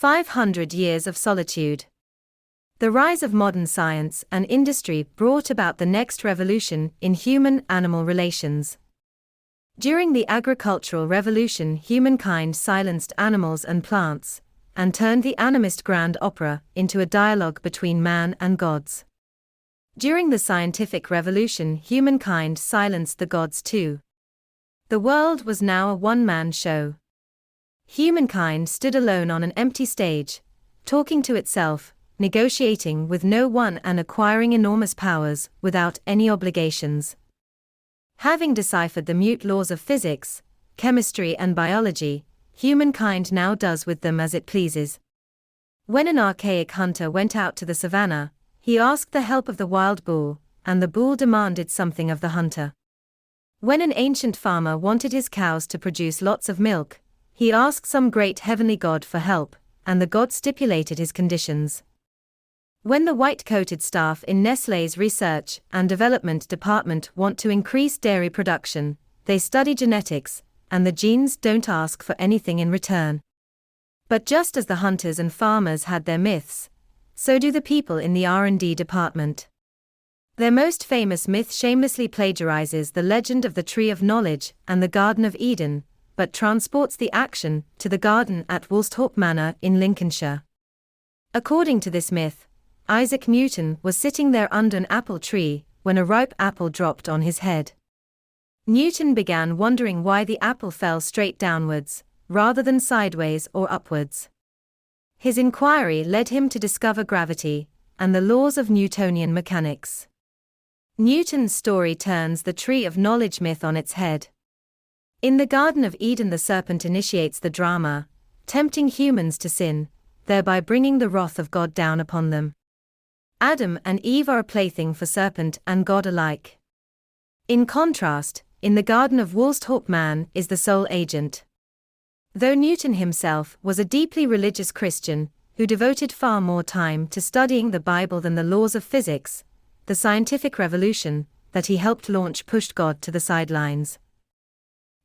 500 years of solitude. The rise of modern science and industry brought about the next revolution in human-animal relations. During the agricultural revolution, humankind silenced animals and plants, and turned the animist grand opera into a dialogue between man and gods. During the scientific revolution, humankind silenced the gods too. The world was now a one-man show. Humankind stood alone on an empty stage, talking to itself, negotiating with no one and acquiring enormous powers without any obligations. Having deciphered the mute laws of physics, chemistry and biology, humankind now does with them as it pleases. When an archaic hunter went out to the savannah, he asked the help of the wild bull, and the bull demanded something of the hunter. When an ancient farmer wanted his cows to produce lots of milk, he asked some great heavenly god for help, and the god stipulated his conditions. When the white-coated staff in Nestlé's research and development department want to increase dairy production, they study genetics, and the genes don't ask for anything in return. But just as the hunters and farmers had their myths, so do the people in the R&D department. Their most famous myth shamelessly plagiarizes the legend of the Tree of Knowledge and the Garden of Eden, but transports the action to the garden at Woolsthorpe Manor in Lincolnshire. According to this myth, Isaac Newton was sitting there under an apple tree when a ripe apple dropped on his head. Newton began wondering why the apple fell straight downwards, rather than sideways or upwards. His inquiry led him to discover gravity and the laws of Newtonian mechanics. Newton's story turns the Tree of Knowledge myth on its head. In the Garden of Eden, the serpent initiates the drama, tempting humans to sin, thereby bringing the wrath of God down upon them. Adam and Eve are a plaything for serpent and God alike. In contrast, in the Garden of Woolsthorpe, man is the sole agent. Though Newton himself was a deeply religious Christian, who devoted far more time to studying the Bible than the laws of physics, the scientific revolution that he helped launch pushed God to the sidelines.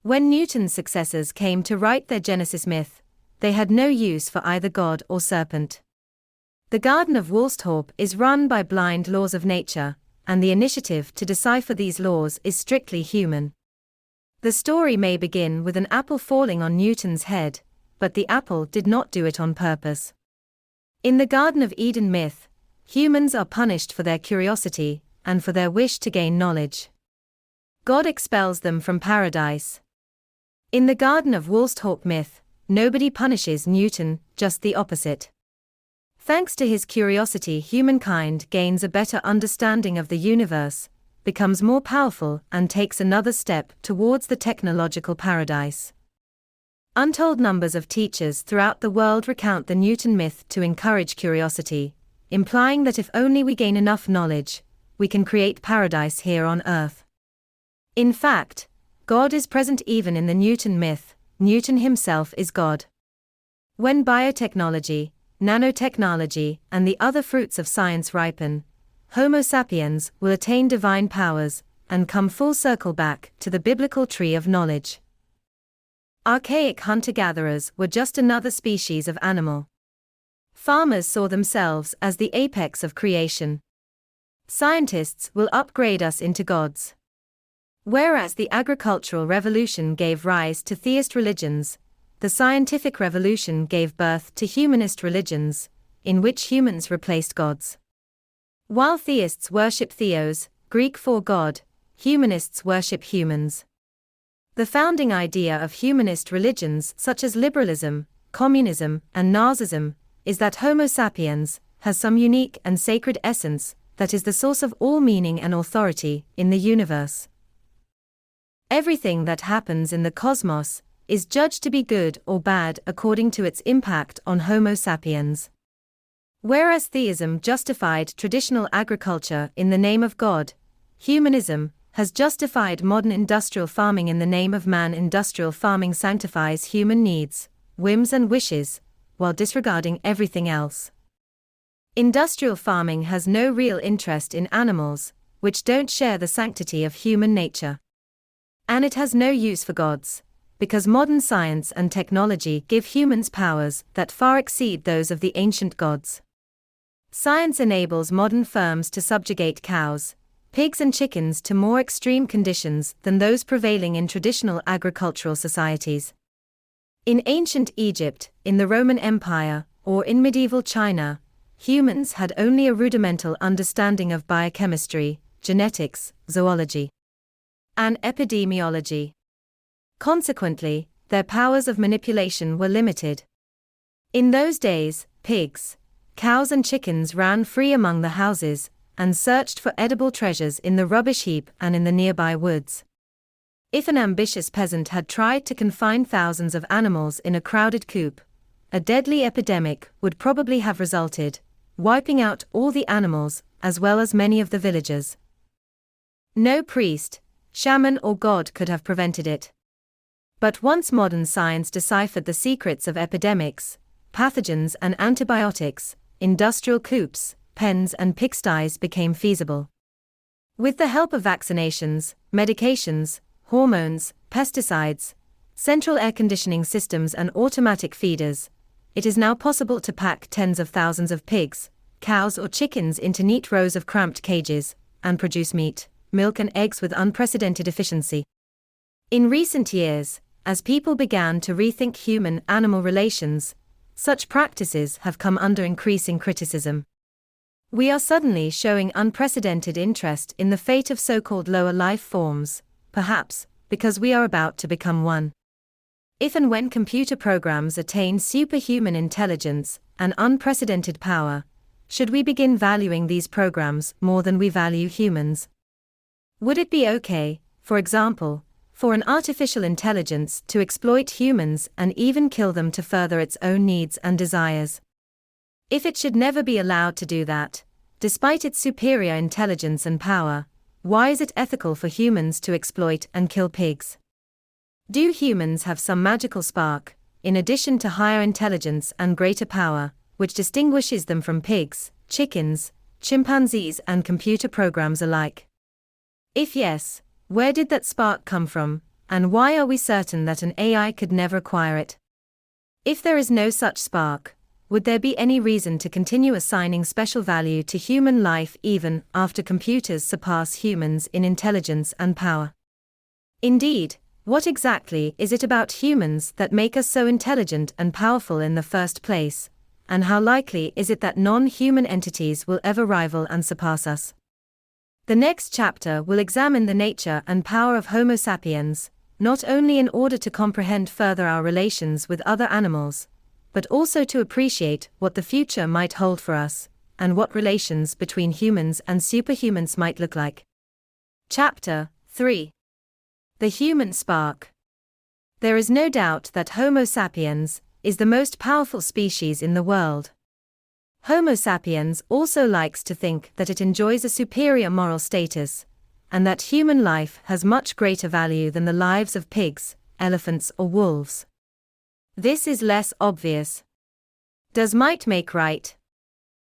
When Newton's successors came to write their Genesis myth, they had no use for either God or serpent. The Garden of Woolsthorpe is run by blind laws of nature, and the initiative to decipher these laws is strictly human. The story may begin with an apple falling on Newton's head, but the apple did not do it on purpose. In the Garden of Eden myth, humans are punished for their curiosity and for their wish to gain knowledge. God expels them from paradise. In the Garden of Woolsthorpe myth, nobody punishes Newton, just the opposite. Thanks to his curiosity, humankind gains a better understanding of the universe, becomes more powerful, and takes another step towards the technological paradise. Untold numbers of teachers throughout the world recount the Newton myth to encourage curiosity, implying that if only we gain enough knowledge, we can create paradise here on Earth. In fact, God is present even in the Newton myth. Newton himself is God. When biotechnology, nanotechnology, and the other fruits of science ripen, Homo sapiens will attain divine powers and come full circle back to the biblical tree of knowledge. Archaic hunter-gatherers were just another species of animal. Farmers saw themselves as the apex of creation. Scientists will upgrade us into gods. Whereas the agricultural revolution gave rise to theist religions, the scientific revolution gave birth to humanist religions, in which humans replaced gods. While theists worship theos, Greek for God, humanists worship humans. The founding idea of humanist religions such as liberalism, communism, and Nazism is that Homo sapiens has some unique and sacred essence that is the source of all meaning and authority in the universe. Everything that happens in the cosmos is judged to be good or bad according to its impact on Homo sapiens. Whereas theism justified traditional agriculture in the name of God, humanism has justified modern industrial farming in the name of man. Industrial farming sanctifies human needs, whims and wishes, while disregarding everything else. Industrial farming has no real interest in animals, which don't share the sanctity of human nature. And it has no use for gods, because modern science and technology give humans powers that far exceed those of the ancient gods. Science enables modern firms to subjugate cows, pigs and chickens to more extreme conditions than those prevailing in traditional agricultural societies. In ancient Egypt, in the Roman Empire, or in medieval China, humans had only a rudimental understanding of biochemistry, genetics, zoology, and epidemiology. Consequently, their powers of manipulation were limited. In those days, pigs, cows and chickens ran free among the houses, and searched for edible treasures in the rubbish heap and in the nearby woods. If an ambitious peasant had tried to confine thousands of animals in a crowded coop, a deadly epidemic would probably have resulted, wiping out all the animals, as well as many of the villagers. No priest, shaman or god could have prevented it. But once modern science deciphered the secrets of epidemics, pathogens and antibiotics, industrial coops, pens and pigsties became feasible. With the help of vaccinations, medications, hormones, pesticides, central air conditioning systems and automatic feeders, it is now possible to pack tens of thousands of pigs, cows or chickens into neat rows of cramped cages, and produce meat, milk and eggs with unprecedented efficiency. In recent years, as people began to rethink human-animal relations, such practices have come under increasing criticism. We are suddenly showing unprecedented interest in the fate of so-called lower life forms, perhaps because we are about to become one. If and when computer programs attain superhuman intelligence and unprecedented power, should we begin valuing these programs more than we value humans? Would it be okay, for example, for an artificial intelligence to exploit humans and even kill them to further its own needs and desires? If it should never be allowed to do that, despite its superior intelligence and power, why is it ethical for humans to exploit and kill pigs? Do humans have some magical spark, in addition to higher intelligence and greater power, which distinguishes them from pigs, chickens, chimpanzees and computer programs alike? If yes, where did that spark come from, and why are we certain that an AI could never acquire it? If there is no such spark, would there be any reason to continue assigning special value to human life even after computers surpass humans in intelligence and power? Indeed, what exactly is it about humans that make us so intelligent and powerful in the first place, and how likely is it that non-human entities will ever rival and surpass us? The next chapter will examine the nature and power of Homo sapiens, not only in order to comprehend further our relations with other animals, but also to appreciate what the future might hold for us, and what relations between humans and superhumans might look like. Chapter 3. The Human Spark. There is no doubt that Homo sapiens is the most powerful species in the world. Homo sapiens also likes to think that it enjoys a superior moral status, and that human life has much greater value than the lives of pigs, elephants or wolves. This is less obvious. Does might make right?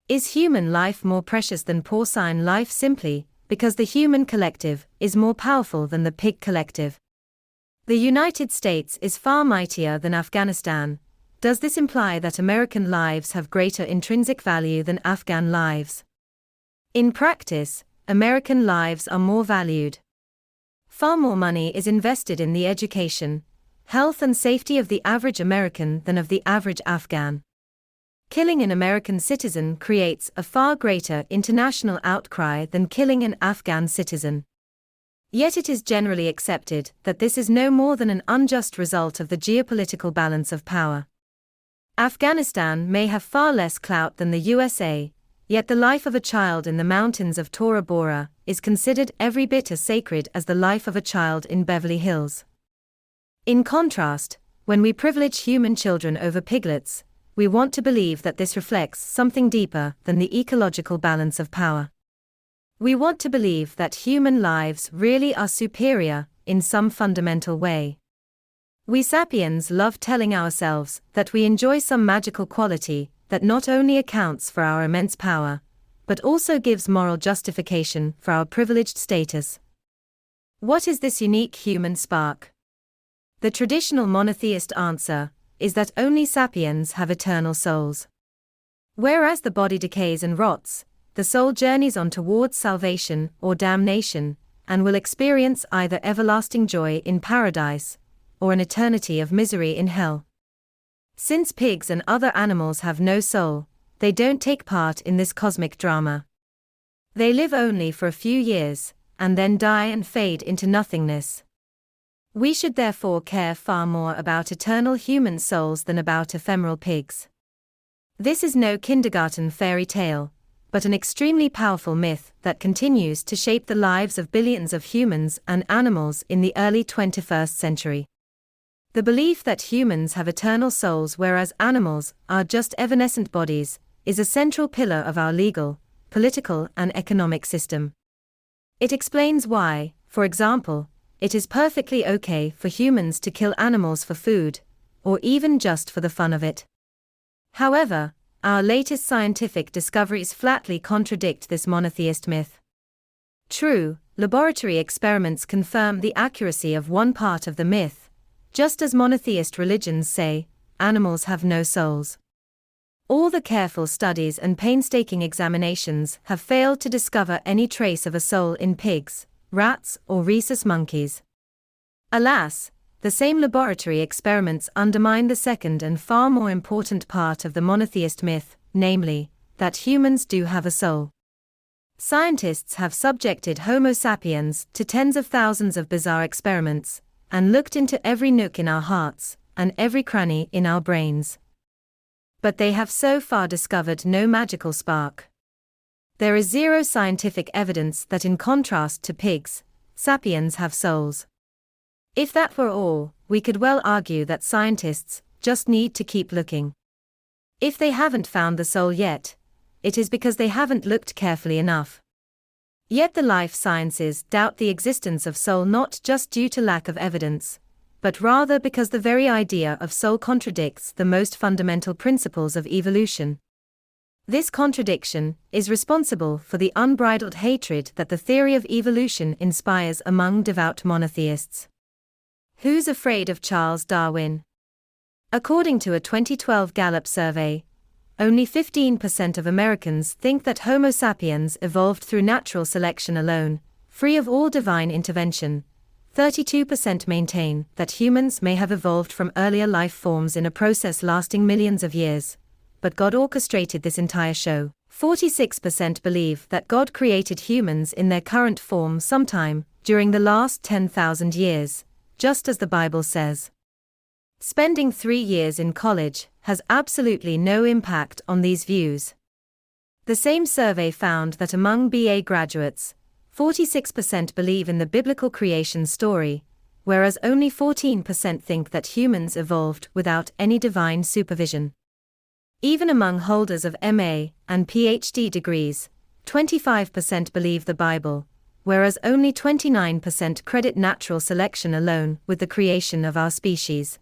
Is human life more precious than porcine life simply because the human collective is more powerful than the pig collective? The United States is far mightier than Afghanistan. Does this imply that American lives have greater intrinsic value than Afghan lives? In practice, American lives are more valued. Far more money is invested in the education, health and safety of the average American than of the average Afghan. Killing an American citizen creates a far greater international outcry than killing an Afghan citizen. Yet it is generally accepted that this is no more than an unjust result of the geopolitical balance of power. Afghanistan may have far less clout than the USA, yet the life of a child in the mountains of Tora Bora is considered every bit as sacred as the life of a child in Beverly Hills. In contrast, when we privilege human children over piglets, we want to believe that this reflects something deeper than the ecological balance of power. We want to believe that human lives really are superior in some fundamental way. We sapiens love telling ourselves that we enjoy some magical quality that not only accounts for our immense power, but also gives moral justification for our privileged status. What is this unique human spark? The traditional monotheist answer is that only sapiens have eternal souls. Whereas the body decays and rots, the soul journeys on towards salvation or damnation, and will experience either everlasting joy in paradise, or an eternity of misery in hell. Since pigs and other animals have no soul, they don't take part in this cosmic drama. They live only for a few years, and then die and fade into nothingness. We should therefore care far more about eternal human souls than about ephemeral pigs. This is no kindergarten fairy tale, but an extremely powerful myth that continues to shape the lives of billions of humans and animals in the early 21st century. The belief that humans have eternal souls whereas animals are just evanescent bodies is a central pillar of our legal, political, and economic system. It explains why, for example, it is perfectly okay for humans to kill animals for food, or even just for the fun of it. However, our latest scientific discoveries flatly contradict this monotheist myth. True, laboratory experiments confirm the accuracy of one part of the myth, just as monotheist religions say, animals have no souls. All the careful studies and painstaking examinations have failed to discover any trace of a soul in pigs, rats, or rhesus monkeys. Alas, the same laboratory experiments undermine the second and far more important part of the monotheist myth, namely, that humans do have a soul. Scientists have subjected Homo sapiens to tens of thousands of bizarre experiments, and looked into every nook in our hearts, and every cranny in our brains. But they have so far discovered no magical spark. There is zero scientific evidence that in contrast to pigs, sapiens have souls. If that were all, we could well argue that scientists just need to keep looking. If they haven't found the soul yet, it is because they haven't looked carefully enough. Yet the life sciences doubt the existence of soul not just due to lack of evidence, but rather because the very idea of soul contradicts the most fundamental principles of evolution. This contradiction is responsible for the unbridled hatred that the theory of evolution inspires among devout monotheists. Who's afraid of Charles Darwin? According to a 2012 Gallup survey, only 15% of Americans think that Homo sapiens evolved through natural selection alone, free of all divine intervention. 32% maintain that humans may have evolved from earlier life forms in a process lasting millions of years, but God orchestrated this entire show. 46% believe that God created humans in their current form sometime during the last 10,000 years, just as the Bible says. Spending 3 years in college has absolutely no impact on these views. The same survey found that among BA graduates, 46% believe in the biblical creation story, whereas only 14% think that humans evolved without any divine supervision. Even among holders of MA and PhD degrees, 25% believe the Bible, whereas only 29% credit natural selection alone with the creation of our species.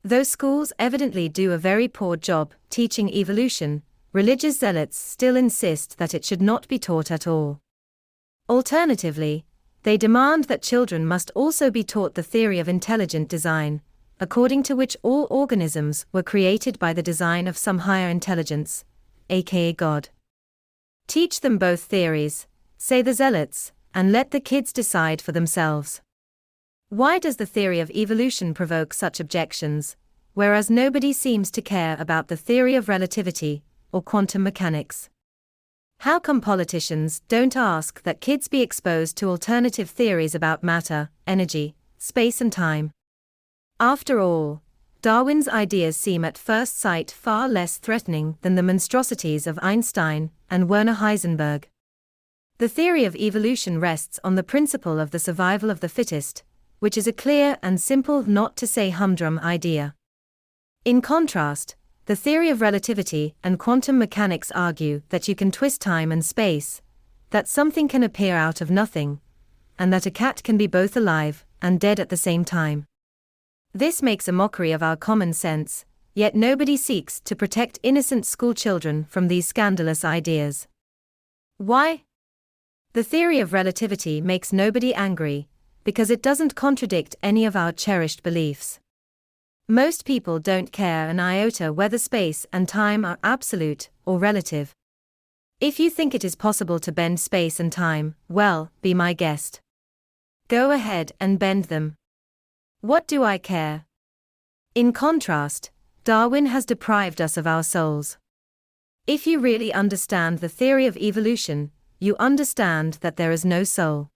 Though schools evidently do a very poor job teaching evolution, religious zealots still insist that it should not be taught at all. Alternatively, they demand that children must also be taught the theory of intelligent design, according to which all organisms were created by the design of some higher intelligence, aka God. Teach them both theories, say the zealots, and let the kids decide for themselves. Why does the theory of evolution provoke such objections, whereas nobody seems to care about the theory of relativity or quantum mechanics? How come politicians don't ask that kids be exposed to alternative theories about matter, energy, space and time? After all, Darwin's ideas seem at first sight far less threatening than the monstrosities of Einstein and Werner Heisenberg. The theory of evolution rests on the principle of the survival of the fittest, which is a clear and simple, not to say humdrum idea. In contrast, the theory of relativity and quantum mechanics argue that you can twist time and space, that something can appear out of nothing, and that a cat can be both alive and dead at the same time. This makes a mockery of our common sense, yet nobody seeks to protect innocent schoolchildren from these scandalous ideas. Why? The theory of relativity makes nobody angry, because it doesn't contradict any of our cherished beliefs. Most people don't care an iota whether space and time are absolute or relative. If you think it is possible to bend space and time, well, be my guest. Go ahead and bend them. What do I care? In contrast, Darwin has deprived us of our souls. If you really understand the theory of evolution, you understand that there is no soul.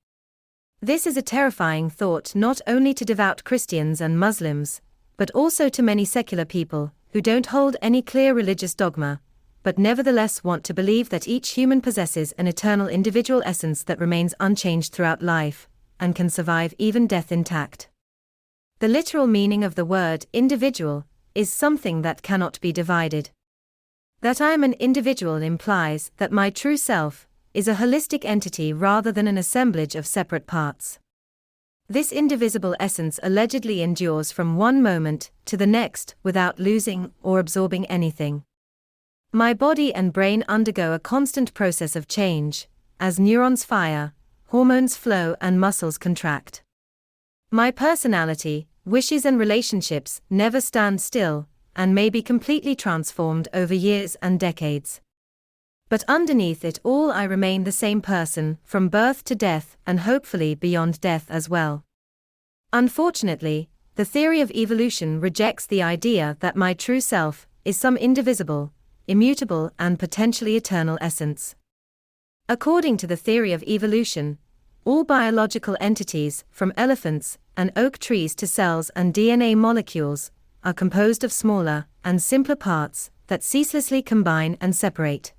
This is a terrifying thought not only to devout Christians and Muslims, but also to many secular people, who don't hold any clear religious dogma, but nevertheless want to believe that each human possesses an eternal individual essence that remains unchanged throughout life, and can survive even death intact. The literal meaning of the word individual is something that cannot be divided. That I am an individual implies that my true self is a holistic entity rather than an assemblage of separate parts. This indivisible essence allegedly endures from one moment to the next without losing or absorbing anything. My body and brain undergo a constant process of change, as neurons fire, hormones flow and muscles contract. My personality, wishes and relationships never stand still, and may be completely transformed over years and decades. But underneath it all I remain the same person, from birth to death and hopefully beyond death as well. Unfortunately, the theory of evolution rejects the idea that my true self is some indivisible, immutable and potentially eternal essence. According to the theory of evolution, all biological entities, from elephants and oak trees to cells and DNA molecules, are composed of smaller and simpler parts that ceaselessly combine and separate.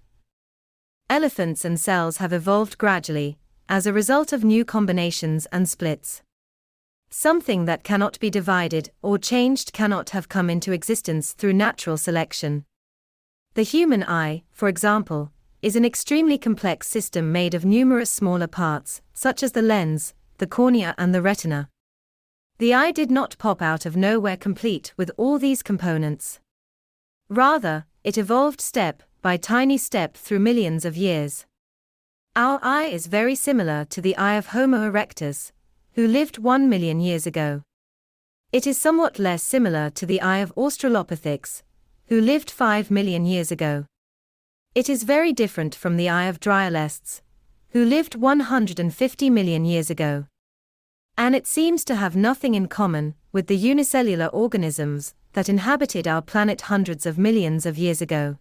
Elephants and cells have evolved gradually, as a result of new combinations and splits. Something that cannot be divided or changed cannot have come into existence through natural selection. The human eye, for example, is an extremely complex system made of numerous smaller parts, such as the lens, the cornea and the retina. The eye did not pop out of nowhere complete with all these components. Rather, it evolved step by tiny step through millions of years. Our eye is very similar to the eye of Homo erectus, who lived 1 million years ago. It is somewhat less similar to the eye of Australopithecus, who lived 5 million years ago. It is very different from the eye of Dryalestes, who lived 150 million years ago. And it seems to have nothing in common with the unicellular organisms that inhabited our planet hundreds of millions of years ago.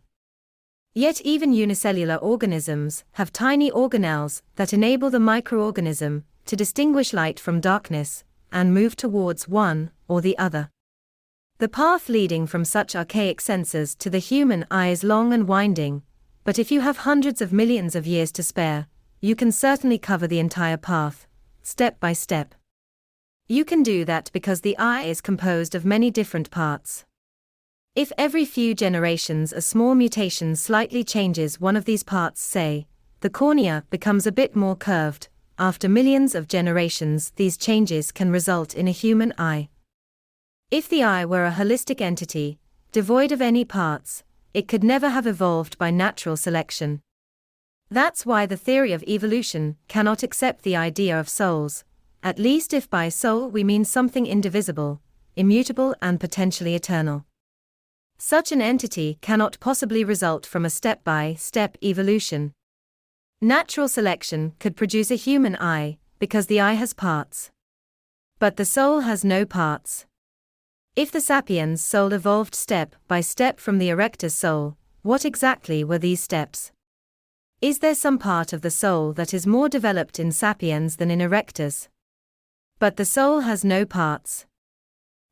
Yet even unicellular organisms have tiny organelles that enable the microorganism to distinguish light from darkness and move towards one or the other. The path leading from such archaic senses to the human eye is long and winding, but if you have hundreds of millions of years to spare, you can certainly cover the entire path, step by step. You can do that because the eye is composed of many different parts. If every few generations a small mutation slightly changes one of these parts, say, the cornea becomes a bit more curved, after millions of generations these changes can result in a human eye. If the eye were a holistic entity, devoid of any parts, it could never have evolved by natural selection. That's why the theory of evolution cannot accept the idea of souls, at least if by soul we mean something indivisible, immutable and potentially eternal. Such an entity cannot possibly result from a step-by-step evolution. Natural selection could produce a human eye, because the eye has parts. But the soul has no parts. If the Sapiens soul evolved step by step from the Erectus soul, what exactly were these steps? Is there some part of the soul that is more developed in Sapiens than in Erectus? But the soul has no parts.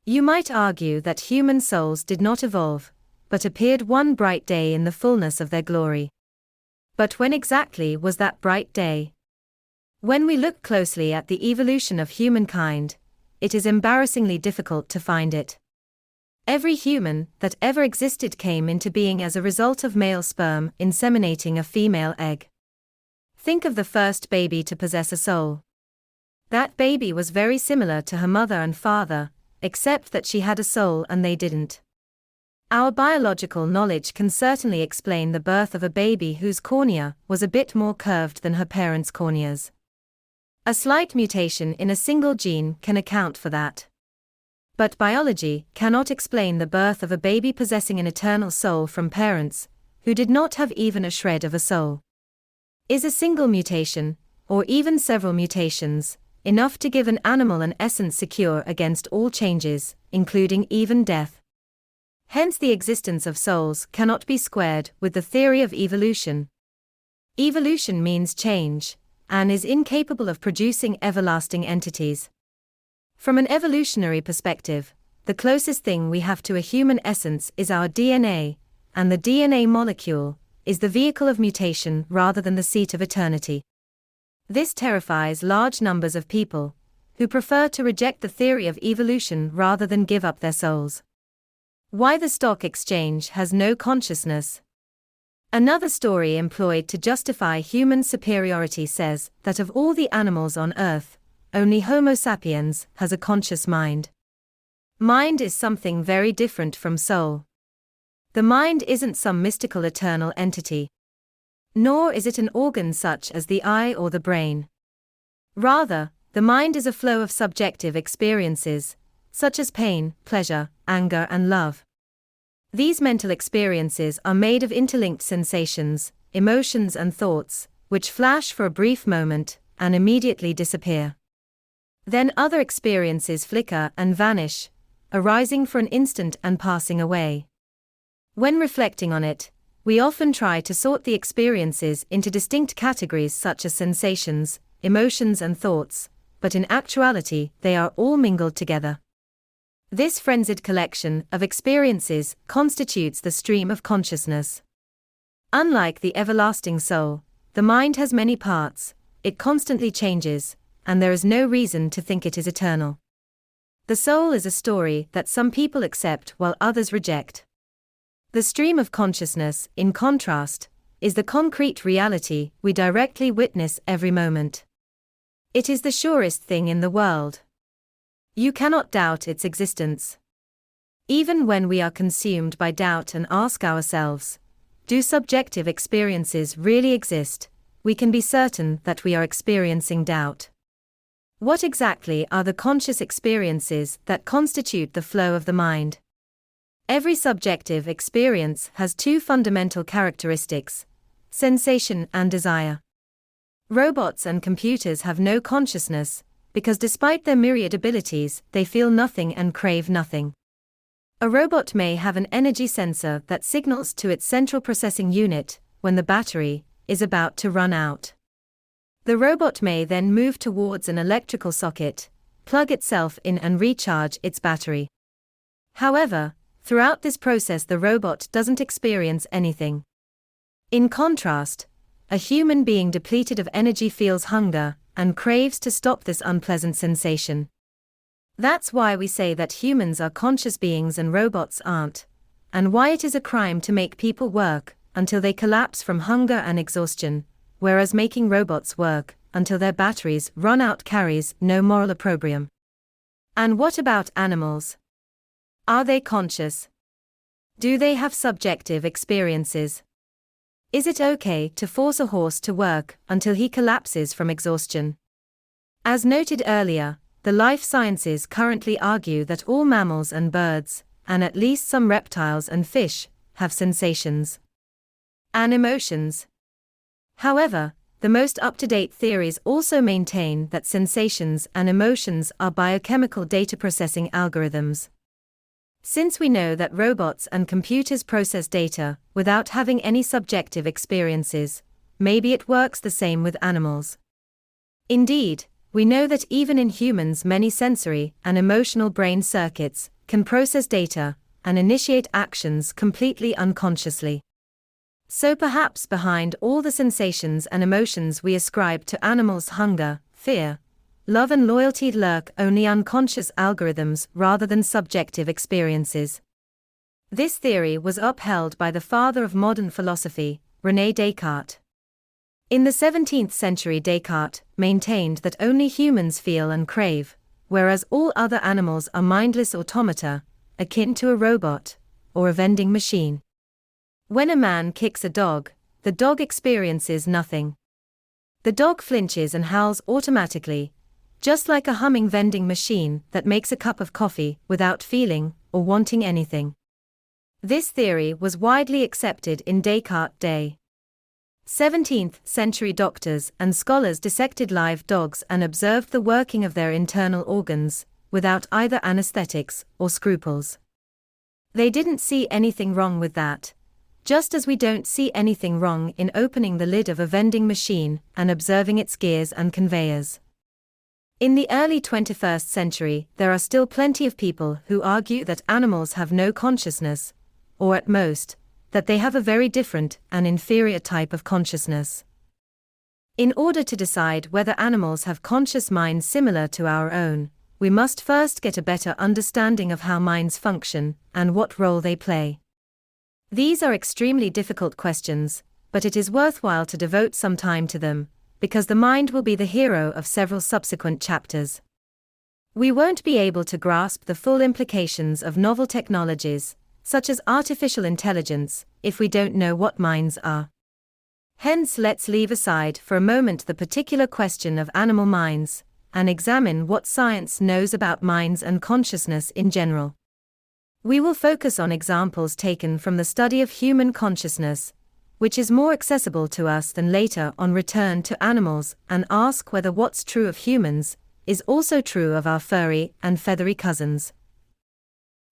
You might argue that human souls did not evolve, but appeared one bright day in the fullness of their glory. But when exactly was that bright day? When we look closely at the evolution of humankind, it is embarrassingly difficult to find it. Every human that ever existed came into being as a result of male sperm inseminating a female egg. Think of the first baby to possess a soul. That baby was very similar to her mother and father, except that she had a soul and they didn't. Our biological knowledge can certainly explain the birth of a baby whose cornea was a bit more curved than her parents' corneas. A slight mutation in a single gene can account for that. But biology cannot explain the birth of a baby possessing an eternal soul from parents who did not have even a shred of a soul. Is a single mutation, or even several mutations, enough to give an animal an essence secure against all changes, including even death? Hence the existence of souls cannot be squared with the theory of evolution. Evolution means change, and is incapable of producing everlasting entities. From an evolutionary perspective, the closest thing we have to a human essence is our DNA, and the DNA molecule is the vehicle of mutation rather than the seat of eternity. This terrifies large numbers of people, who prefer to reject the theory of evolution rather than give up their souls. Why the stock exchange has no consciousness. Another story employed to justify human superiority says that of all the animals on Earth, only Homo sapiens has a conscious mind. Mind is something very different from soul. The mind isn't some mystical eternal entity. Nor is it an organ such as the eye or the brain. Rather, the mind is a flow of subjective experiences, such as pain, pleasure, anger, and love. These mental experiences are made of interlinked sensations, emotions, and thoughts, which flash for a brief moment and immediately disappear. Then other experiences flicker and vanish, arising for an instant and passing away. When reflecting on it, we often try to sort the experiences into distinct categories such as sensations, emotions, and thoughts, but in actuality they are all mingled together. This frenzied collection of experiences constitutes the stream of consciousness. Unlike the everlasting soul, the mind has many parts, it constantly changes, and there is no reason to think it is eternal. The soul is a story that some people accept while others reject. The stream of consciousness, in contrast, is the concrete reality we directly witness every moment. It is the surest thing in the world. You cannot doubt its existence. Even when we are consumed by doubt and ask ourselves, do subjective experiences really exist, we can be certain that we are experiencing doubt. What exactly are the conscious experiences that constitute the flow of the mind? Every subjective experience has two fundamental characteristics: sensation and desire. Robots and computers have no consciousness, because despite their myriad abilities, they feel nothing and crave nothing. A robot may have an energy sensor that signals to its central processing unit when the battery is about to run out. The robot may then move towards an electrical socket, plug itself in, and recharge its battery. However, throughout this process the robot doesn't experience anything. In contrast, a human being depleted of energy feels hunger and craves to stop this unpleasant sensation. That's why we say that humans are conscious beings and robots aren't, and why it is a crime to make people work until they collapse from hunger and exhaustion, whereas making robots work until their batteries run out carries no moral opprobrium. And what about animals? Are they conscious? Do they have subjective experiences? Is it okay to force a horse to work until he collapses from exhaustion? As noted earlier, the life sciences currently argue that all mammals and birds, and at least some reptiles and fish, have sensations and emotions. However, the most up-to-date theories also maintain that sensations and emotions are biochemical data processing algorithms. Since we know that robots and computers process data without having any subjective experiences, maybe it works the same with animals. Indeed, we know that even in humans many sensory and emotional brain circuits can process data and initiate actions completely unconsciously. So perhaps behind all the sensations and emotions we ascribe to animals, hunger, fear, love, and loyalty, lurk only unconscious algorithms rather than subjective experiences. This theory was upheld by the father of modern philosophy, René Descartes. In the 17th century, Descartes maintained that only humans feel and crave, whereas all other animals are mindless automata, akin to a robot or a vending machine. When a man kicks a dog, the dog experiences nothing. The dog flinches and howls automatically, just like a humming vending machine that makes a cup of coffee without feeling or wanting anything. This theory was widely accepted in Descartes' day. 17th century doctors and scholars dissected live dogs and observed the working of their internal organs, without either anesthetics or scruples. They didn't see anything wrong with that, just as we don't see anything wrong in opening the lid of a vending machine and observing its gears and conveyors. In the early 21st century, there are still plenty of people who argue that animals have no consciousness, or at most, that they have a very different and inferior type of consciousness. In order to decide whether animals have conscious minds similar to our own, we must first get a better understanding of how minds function and what role they play. These are extremely difficult questions, but it is worthwhile to devote some time to them, because the mind will be the hero of several subsequent chapters. We won't be able to grasp the full implications of novel technologies, such as artificial intelligence, if we don't know what minds are. Hence, let's leave aside for a moment the particular question of animal minds, and examine what science knows about minds and consciousness in general. We will focus on examples taken from the study of human consciousness, which is more accessible to us than later on return to animals, and ask whether what's true of humans is also true of our furry and feathery cousins.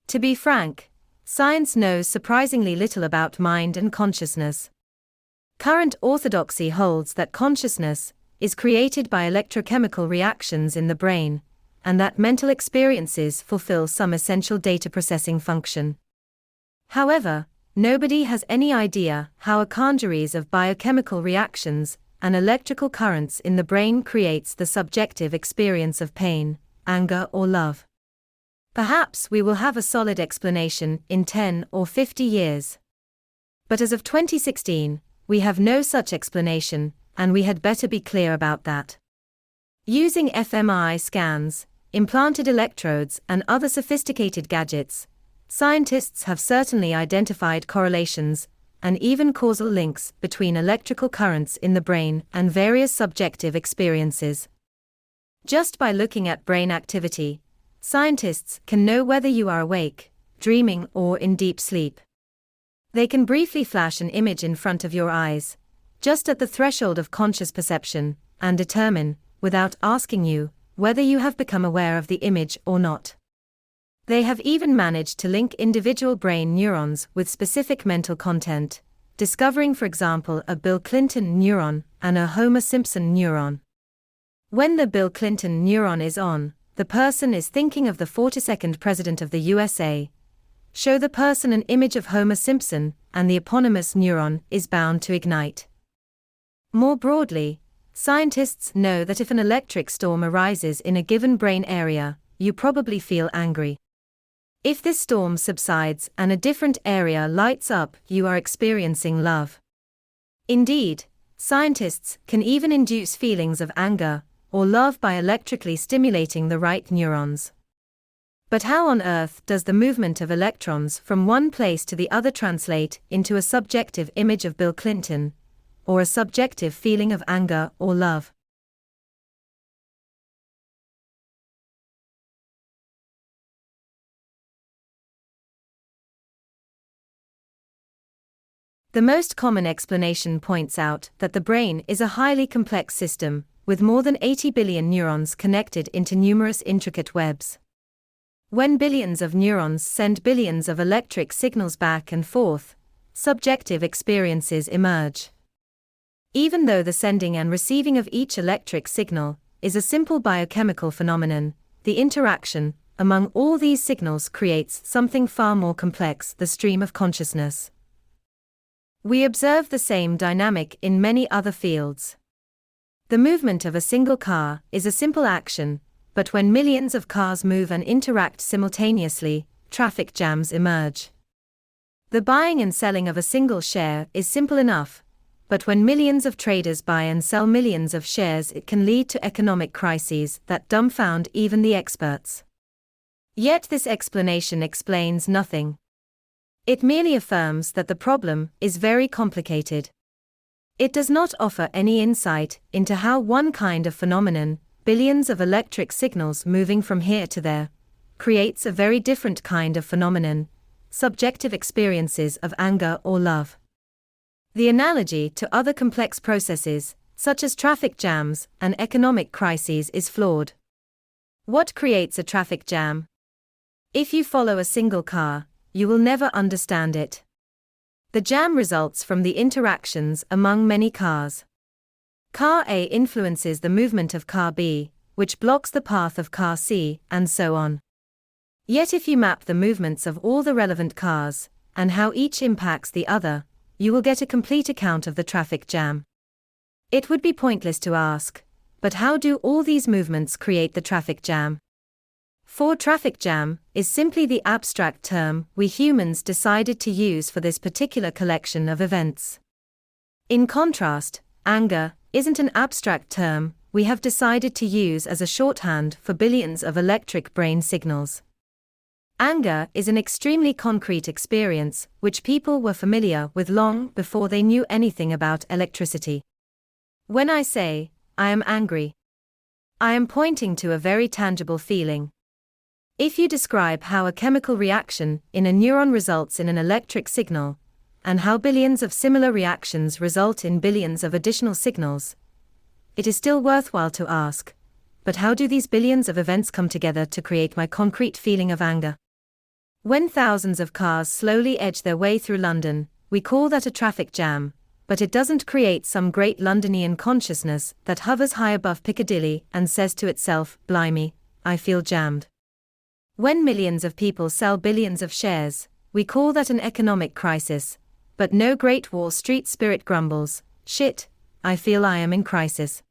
To be frank, science knows surprisingly little about mind and consciousness. Current orthodoxy holds that consciousness is created by electrochemical reactions in the brain, and that mental experiences fulfill some essential data processing function. However, nobody has any idea how a congeries of biochemical reactions and electrical currents in the brain creates the subjective experience of pain, anger, or love. Perhaps we will have a solid explanation in 10 or 50 years. But as of 2016, we have no such explanation, and we had better be clear about that. Using fMRI scans, implanted electrodes, and other sophisticated gadgets, scientists have certainly identified correlations and even causal links between electrical currents in the brain and various subjective experiences. Just by looking at brain activity, scientists can know whether you are awake, dreaming, or in deep sleep. They can briefly flash an image in front of your eyes, just at the threshold of conscious perception, and determine, without asking you, whether you have become aware of the image or not. They have even managed to link individual brain neurons with specific mental content, discovering, for example, a Bill Clinton neuron and a Homer Simpson neuron. When the Bill Clinton neuron is on, the person is thinking of the 42nd President of the USA. Show the person an image of Homer Simpson, and the eponymous neuron is bound to ignite. More broadly, scientists know that if an electric storm arises in a given brain area, you probably feel angry. If this storm subsides and a different area lights up, you are experiencing love. Indeed, scientists can even induce feelings of anger or love by electrically stimulating the right neurons. But how on earth does the movement of electrons from one place to the other translate into a subjective image of Bill Clinton, or a subjective feeling of anger or love? The most common explanation points out that the brain is a highly complex system, with more than 80 billion neurons connected into numerous intricate webs. When billions of neurons send billions of electric signals back and forth, subjective experiences emerge. Even though the sending and receiving of each electric signal is a simple biochemical phenomenon, the interaction among all these signals creates something far more complex: the stream of consciousness. We observe the same dynamic in many other fields. The movement of a single car is a simple action, but when millions of cars move and interact simultaneously, traffic jams emerge. The buying and selling of a single share is simple enough, but when millions of traders buy and sell millions of shares, it can lead to economic crises that dumbfound even the experts. Yet this explanation explains nothing. It merely affirms that the problem is very complicated. It does not offer any insight into how one kind of phenomenon, billions of electric signals moving from here to there, creates a very different kind of phenomenon, subjective experiences of anger or love. The analogy to other complex processes, such as traffic jams and economic crises, is flawed. What creates a traffic jam? If you follow a single car, you will never understand it. The jam results from the interactions among many cars. Car A influences the movement of car B, which blocks the path of car C, and so on. Yet if you map the movements of all the relevant cars, and how each impacts the other, you will get a complete account of the traffic jam. It would be pointless to ask, but how do all these movements create the traffic jam? For traffic jam is simply the abstract term we humans decided to use for this particular collection of events. In contrast, anger isn't an abstract term we have decided to use as a shorthand for billions of electric brain signals. Anger is an extremely concrete experience which people were familiar with long before they knew anything about electricity. When I say, I am angry, I am pointing to a very tangible feeling. If you describe how a chemical reaction in a neuron results in an electric signal, and how billions of similar reactions result in billions of additional signals, it is still worthwhile to ask, but how do these billions of events come together to create my concrete feeling of anger? When thousands of cars slowly edge their way through London, we call that a traffic jam, but it doesn't create some great Londonian consciousness that hovers high above Piccadilly and says to itself, "Blimey, I feel jammed." When millions of people sell billions of shares, we call that an economic crisis, but no great Wall Street spirit grumbles, "Shit, I feel I am in crisis."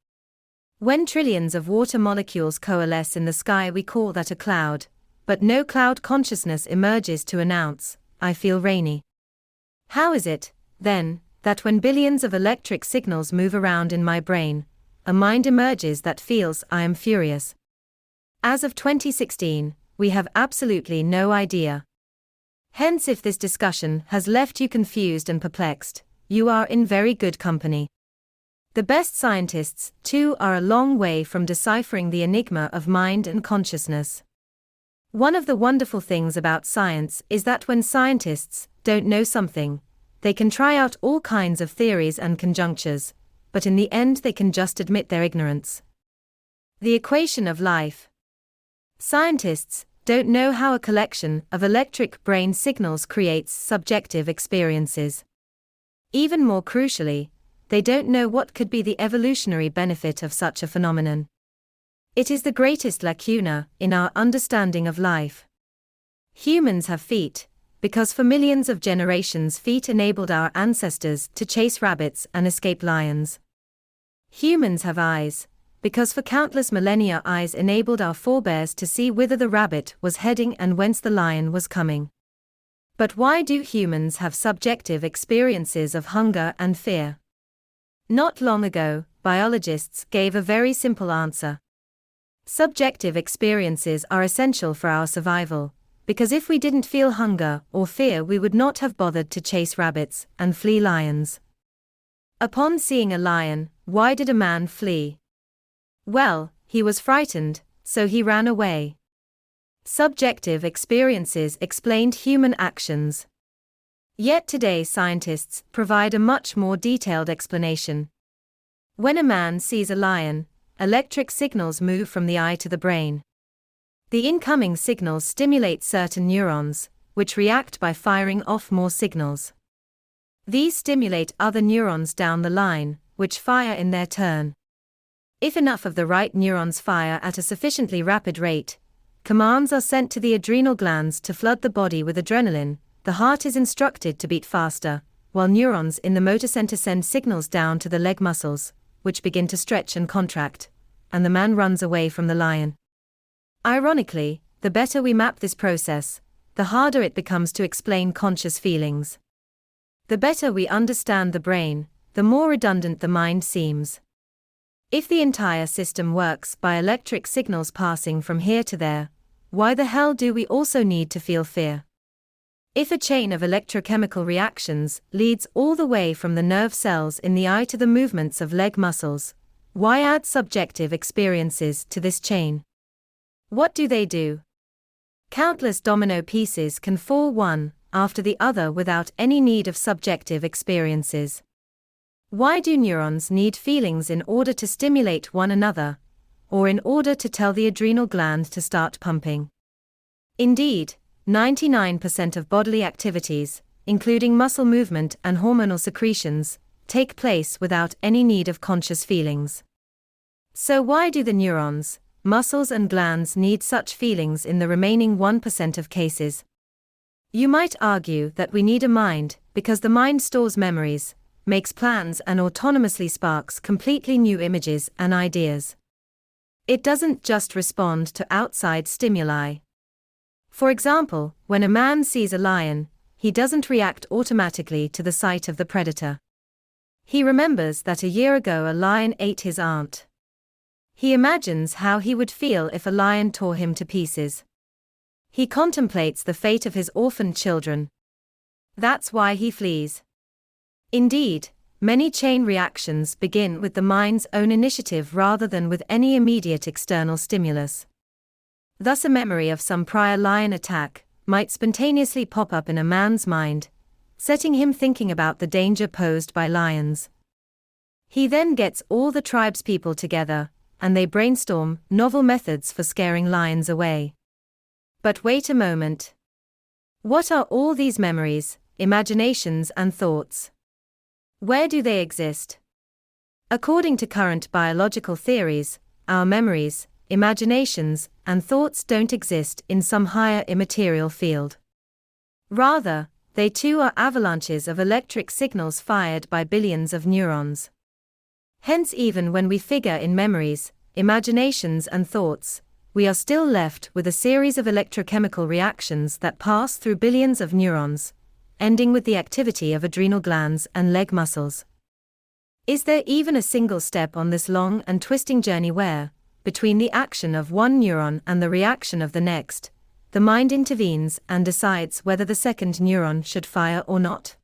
When trillions of water molecules coalesce in the sky, we call that a cloud, but no cloud consciousness emerges to announce, "I feel rainy." How is it, then, that when billions of electric signals move around in my brain, a mind emerges that feels I am furious? As of 2016, we have absolutely no idea. Hence, if this discussion has left you confused and perplexed, you are in very good company. The best scientists, too, are a long way from deciphering the enigma of mind and consciousness. One of the wonderful things about science is that when scientists don't know something, they can try out all kinds of theories and conjectures, but in the end they can just admit their ignorance. The equation of life. Scientists don't know how a collection of electric brain signals creates subjective experiences. Even more crucially, they don't know what could be the evolutionary benefit of such a phenomenon. It is the greatest lacuna in our understanding of life. Humans have feet, because for millions of generations feet enabled our ancestors to chase rabbits and escape lions. Humans have eyes, because for countless millennia eyes enabled our forebears to see whither the rabbit was heading and whence the lion was coming. But why do humans have subjective experiences of hunger and fear? Not long ago, biologists gave a very simple answer. Subjective experiences are essential for our survival, because if we didn't feel hunger or fear, we would not have bothered to chase rabbits and flee lions. Upon seeing a lion, why did a man flee? Well, he was frightened, so he ran away. Subjective experiences explained human actions. Yet today scientists provide a much more detailed explanation. When a man sees a lion, electric signals move from the eye to the brain. The incoming signals stimulate certain neurons, which react by firing off more signals. These stimulate other neurons down the line, which fire in their turn. If enough of the right neurons fire at a sufficiently rapid rate, commands are sent to the adrenal glands to flood the body with adrenaline, the heart is instructed to beat faster, while neurons in the motor center send signals down to the leg muscles, which begin to stretch and contract, and the man runs away from the lion. Ironically, the better we map this process, the harder it becomes to explain conscious feelings. The better we understand the brain, the more redundant the mind seems. If the entire system works by electric signals passing from here to there, why the hell do we also need to feel fear? If a chain of electrochemical reactions leads all the way from the nerve cells in the eye to the movements of leg muscles, why add subjective experiences to this chain? What do? Countless domino pieces can fall one after the other without any need of subjective experiences. Why do neurons need feelings in order to stimulate one another, or in order to tell the adrenal gland to start pumping? Indeed, 99% of bodily activities, including muscle movement and hormonal secretions, take place without any need of conscious feelings. So why do the neurons, muscles and glands need such feelings in the remaining 1% of cases? You might argue that we need a mind, because the mind stores memories, makes plans and autonomously sparks completely new images and ideas. It doesn't just respond to outside stimuli. For example, when a man sees a lion, he doesn't react automatically to the sight of the predator. He remembers that a year ago a lion ate his aunt. He imagines how he would feel if a lion tore him to pieces. He contemplates the fate of his orphaned children. That's why he flees. Indeed, many chain reactions begin with the mind's own initiative rather than with any immediate external stimulus. Thus, a memory of some prior lion attack might spontaneously pop up in a man's mind, setting him thinking about the danger posed by lions. He then gets all the tribe's people together, and they brainstorm novel methods for scaring lions away. But wait a moment. What are all these memories, imaginations, and thoughts? Where do they exist? According to current biological theories, our memories, imaginations, and thoughts don't exist in some higher immaterial field. Rather, they too are avalanches of electric signals fired by billions of neurons. Hence, even when we figure in memories, imaginations, and thoughts, we are still left with a series of electrochemical reactions that pass through billions of neurons, ending with the activity of adrenal glands and leg muscles. Is there even a single step on this long and twisting journey where, between the action of one neuron and the reaction of the next, the mind intervenes and decides whether the second neuron should fire or not?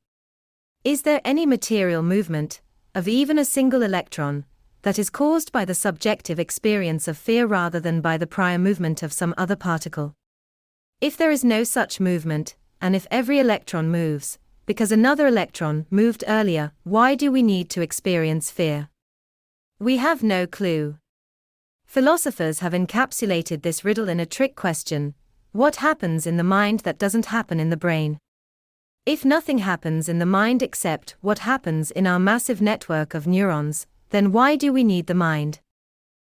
Is there any material movement, of even a single electron, that is caused by the subjective experience of fear rather than by the prior movement of some other particle? If there is no such movement, and if every electron moves, because another electron moved earlier, why do we need to experience fear? We have no clue. Philosophers have encapsulated this riddle in a trick question: what happens in the mind that doesn't happen in the brain? If nothing happens in the mind except what happens in our massive network of neurons, then why do we need the mind?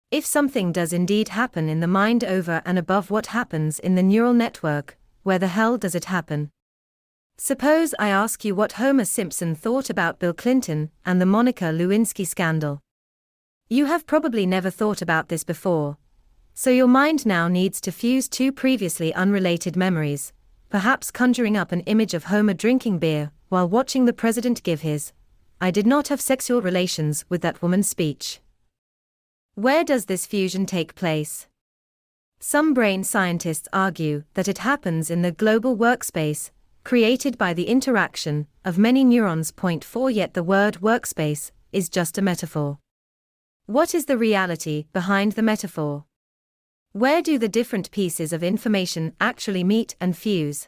If something does indeed happen in the mind over and above what happens in the neural network, where the hell does it happen? Suppose I ask you what Homer Simpson thought about Bill Clinton and the Monica Lewinsky scandal. You have probably never thought about this before, so your mind now needs to fuse two previously unrelated memories, perhaps conjuring up an image of Homer drinking beer while watching the president give his "I did not have sexual relations with that woman" speech. Where does this fusion take place? Some brain scientists argue that it happens in the global workspace, created by the interaction of many neurons. 4 Yet the word workspace is just a metaphor. What is the reality behind the metaphor? Where do the different pieces of information actually meet and fuse?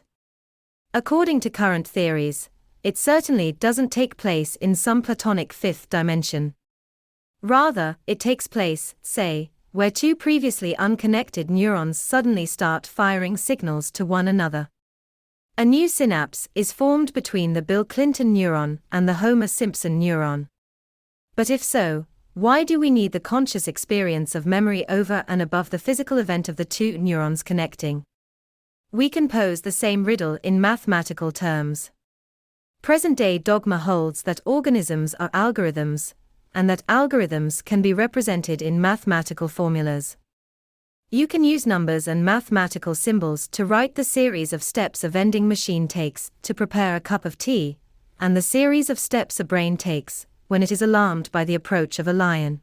According to current theories, it certainly doesn't take place in some platonic fifth dimension. Rather, it takes place, say, where two previously unconnected neurons suddenly start firing signals to one another. A new synapse is formed between the Bill Clinton neuron and the Homer Simpson neuron. But if so, why do we need the conscious experience of memory over and above the physical event of the two neurons connecting? We can pose the same riddle in mathematical terms. Present-day dogma holds that organisms are algorithms, and that algorithms can be represented in mathematical formulas. You can use numbers and mathematical symbols to write the series of steps a vending machine takes to prepare a cup of tea, and the series of steps a brain takes when it is alarmed by the approach of a lion.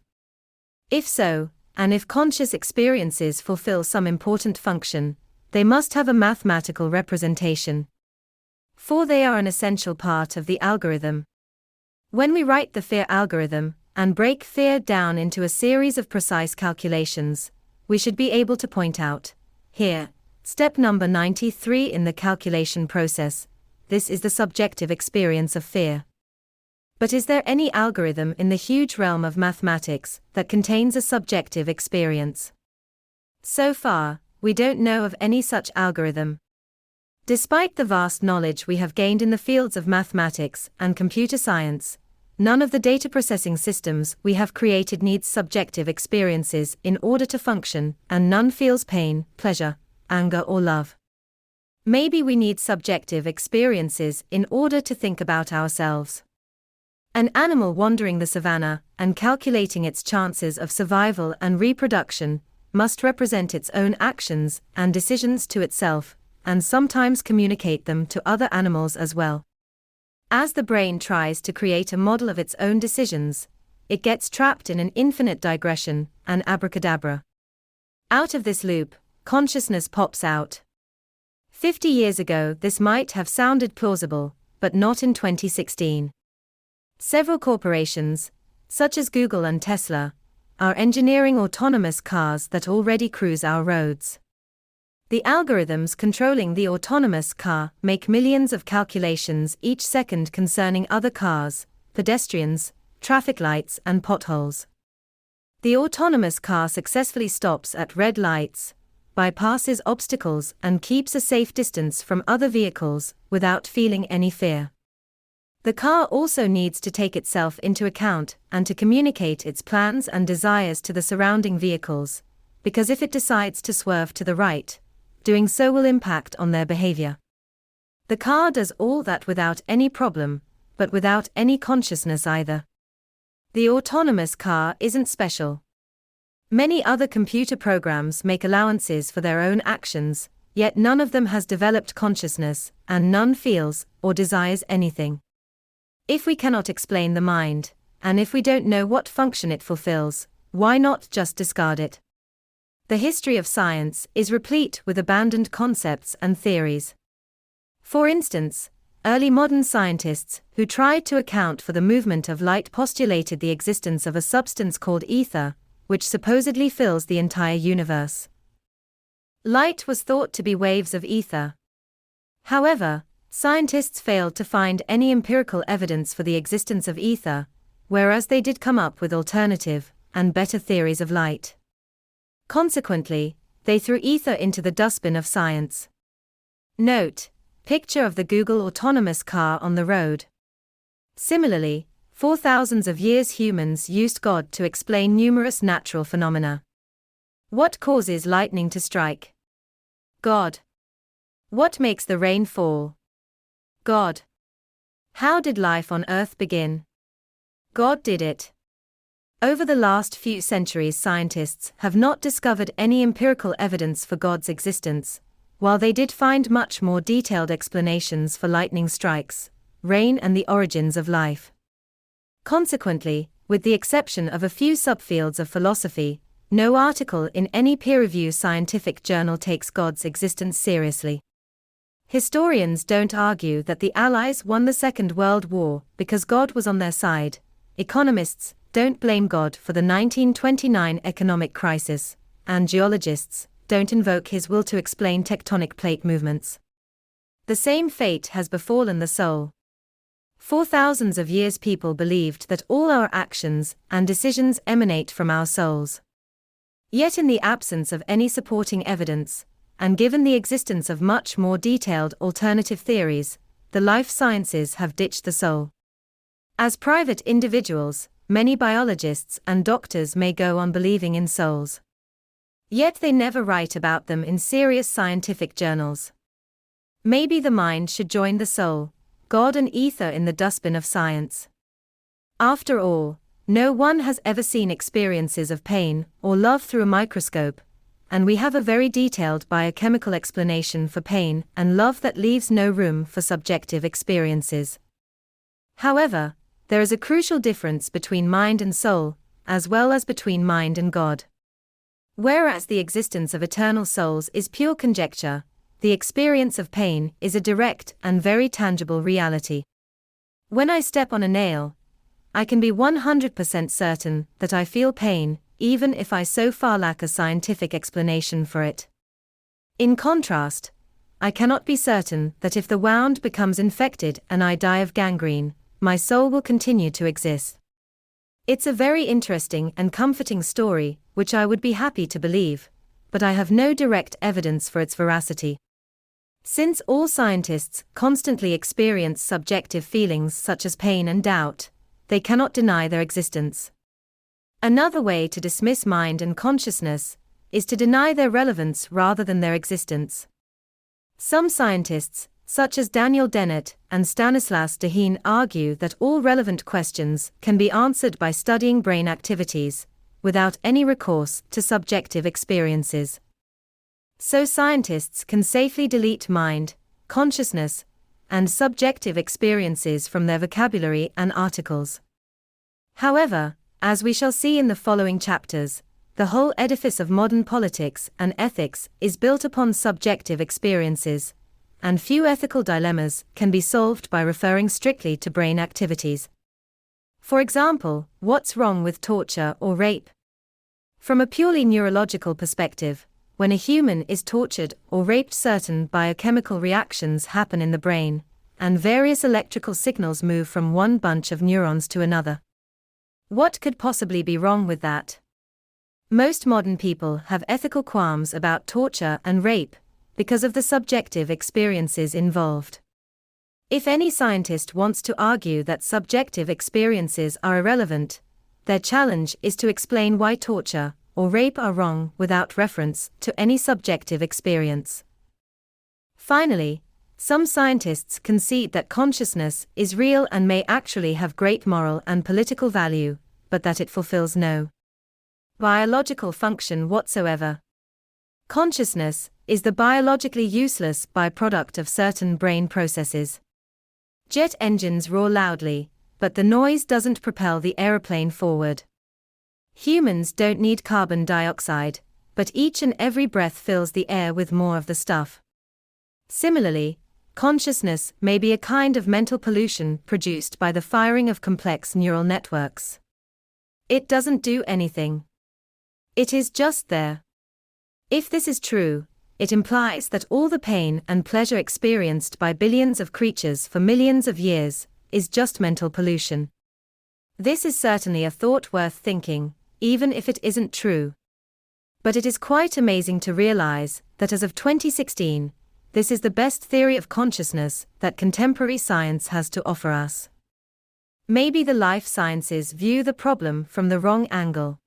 If so, and if conscious experiences fulfill some important function, they must have a mathematical representation. for they are an essential part of the algorithm. When we write the fear algorithm, and break fear down into a series of precise calculations, we should be able to point out, here, step number 93 in the calculation process, this is the subjective experience of fear. But is there any algorithm in the huge realm of mathematics that contains a subjective experience? So far, we don't know of any such algorithm. Despite the vast knowledge we have gained in the fields of mathematics and computer science, none of the data processing systems we have created needs subjective experiences in order to function, and none feels pain, pleasure, anger, or love. Maybe we need subjective experiences in order to think about ourselves. An animal wandering the savannah and calculating its chances of survival and reproduction must represent its own actions and decisions to itself, and sometimes communicate them to other animals as well. As the brain tries to create a model of its own decisions, it gets trapped in an infinite digression, an abracadabra. Out of this loop, consciousness pops out. 50 years ago this might have sounded plausible, but not in 2016. Several corporations, such as Google and Tesla, are engineering autonomous cars that already cruise our roads. The algorithms controlling the autonomous car make millions of calculations each second concerning other cars, pedestrians, traffic lights, and potholes. The autonomous car successfully stops at red lights, bypasses obstacles, and keeps a safe distance from other vehicles without feeling any fear. The car also needs to take itself into account and to communicate its plans and desires to the surrounding vehicles, because if it decides to swerve to the right, doing so will impact on their behavior. The car does all that without any problem, but without any consciousness either. The autonomous car isn't special. Many other computer programs make allowances for their own actions, yet none of them has developed consciousness, and none feels or desires anything. If we cannot explain the mind, and if we don't know what function it fulfills, why not just discard it? The history of science is replete with abandoned concepts and theories. For instance, early modern scientists who tried to account for the movement of light postulated the existence of a substance called ether, which supposedly fills the entire universe. Light was thought to be waves of ether. However, scientists failed to find any empirical evidence for the existence of ether, whereas they did come up with alternative and better theories of light. Consequently, they threw ether into the dustbin of science. Note: picture of the Google autonomous car on the road. Similarly, for thousands of years humans used God to explain numerous natural phenomena. What causes lightning to strike? God. What makes the rain fall? God. How did life on Earth begin? God did it. Over the last few centuries, scientists have not discovered any empirical evidence for God's existence, while they did find much more detailed explanations for lightning strikes, rain, and the origins of life. Consequently, with the exception of a few subfields of philosophy, no article in any peer-reviewed scientific journal takes God's existence seriously. Historians don't argue that the Allies won the Second World War because God was on their side. Economists don't blame God for the 1929 economic crisis, and geologists don't invoke his will to explain tectonic plate movements. The same fate has befallen the soul. For thousands of years people believed that all our actions and decisions emanate from our souls. Yet in the absence of any supporting evidence, and given the existence of much more detailed alternative theories, the life sciences have ditched the soul. As private individuals, many biologists and doctors may go on believing in souls. Yet they never write about them in serious scientific journals. Maybe the mind should join the soul, God and ether in the dustbin of science. After all, no one has ever seen experiences of pain or love through a microscope, and we have a very detailed biochemical explanation for pain and love that leaves no room for subjective experiences. However, there is a crucial difference between mind and soul, as well as between mind and God. Whereas the existence of eternal souls is pure conjecture, the experience of pain is a direct and very tangible reality. When I step on a nail, I can be 100% certain that I feel pain, even if I so far lack a scientific explanation for it. In contrast, I cannot be certain that if the wound becomes infected and I die of gangrene, my soul will continue to exist. It's a very interesting and comforting story, which I would be happy to believe, but I have no direct evidence for its veracity. Since all scientists constantly experience subjective feelings such as pain and doubt, they cannot deny their existence. Another way to dismiss mind and consciousness is to deny their relevance rather than their existence. Some scientists, such as Daniel Dennett and Stanislas Dehaene, argue that all relevant questions can be answered by studying brain activities, without any recourse to subjective experiences. So scientists can safely delete mind, consciousness, and subjective experiences from their vocabulary and articles. However, as we shall see in the following chapters, the whole edifice of modern politics and ethics is built upon subjective experiences, and few ethical dilemmas can be solved by referring strictly to brain activities. For example, what's wrong with torture or rape? From a purely neurological perspective, when a human is tortured or raped, certain biochemical reactions happen in the brain, and various electrical signals move from one bunch of neurons to another. What could possibly be wrong with that? Most modern people have ethical qualms about torture and rape because of the subjective experiences involved. If any scientist wants to argue that subjective experiences are irrelevant, their challenge is to explain why torture or rape are wrong without reference to any subjective experience. Finally, some scientists concede that consciousness is real and may actually have great moral and political value, but that it fulfills no biological function whatsoever. Consciousness is the biologically useless byproduct of certain brain processes. Jet engines roar loudly, but the noise doesn't propel the aeroplane forward. Humans don't need carbon dioxide, but each and every breath fills the air with more of the stuff. Similarly, consciousness may be a kind of mental pollution produced by the firing of complex neural networks. It doesn't do anything. It is just there. If this is true, it implies that all the pain and pleasure experienced by billions of creatures for millions of years is just mental pollution. This is certainly a thought worth thinking, even if it isn't true. But it is quite amazing to realize that as of 2016, this is the best theory of consciousness that contemporary science has to offer us. Maybe the life sciences view the problem from the wrong angle.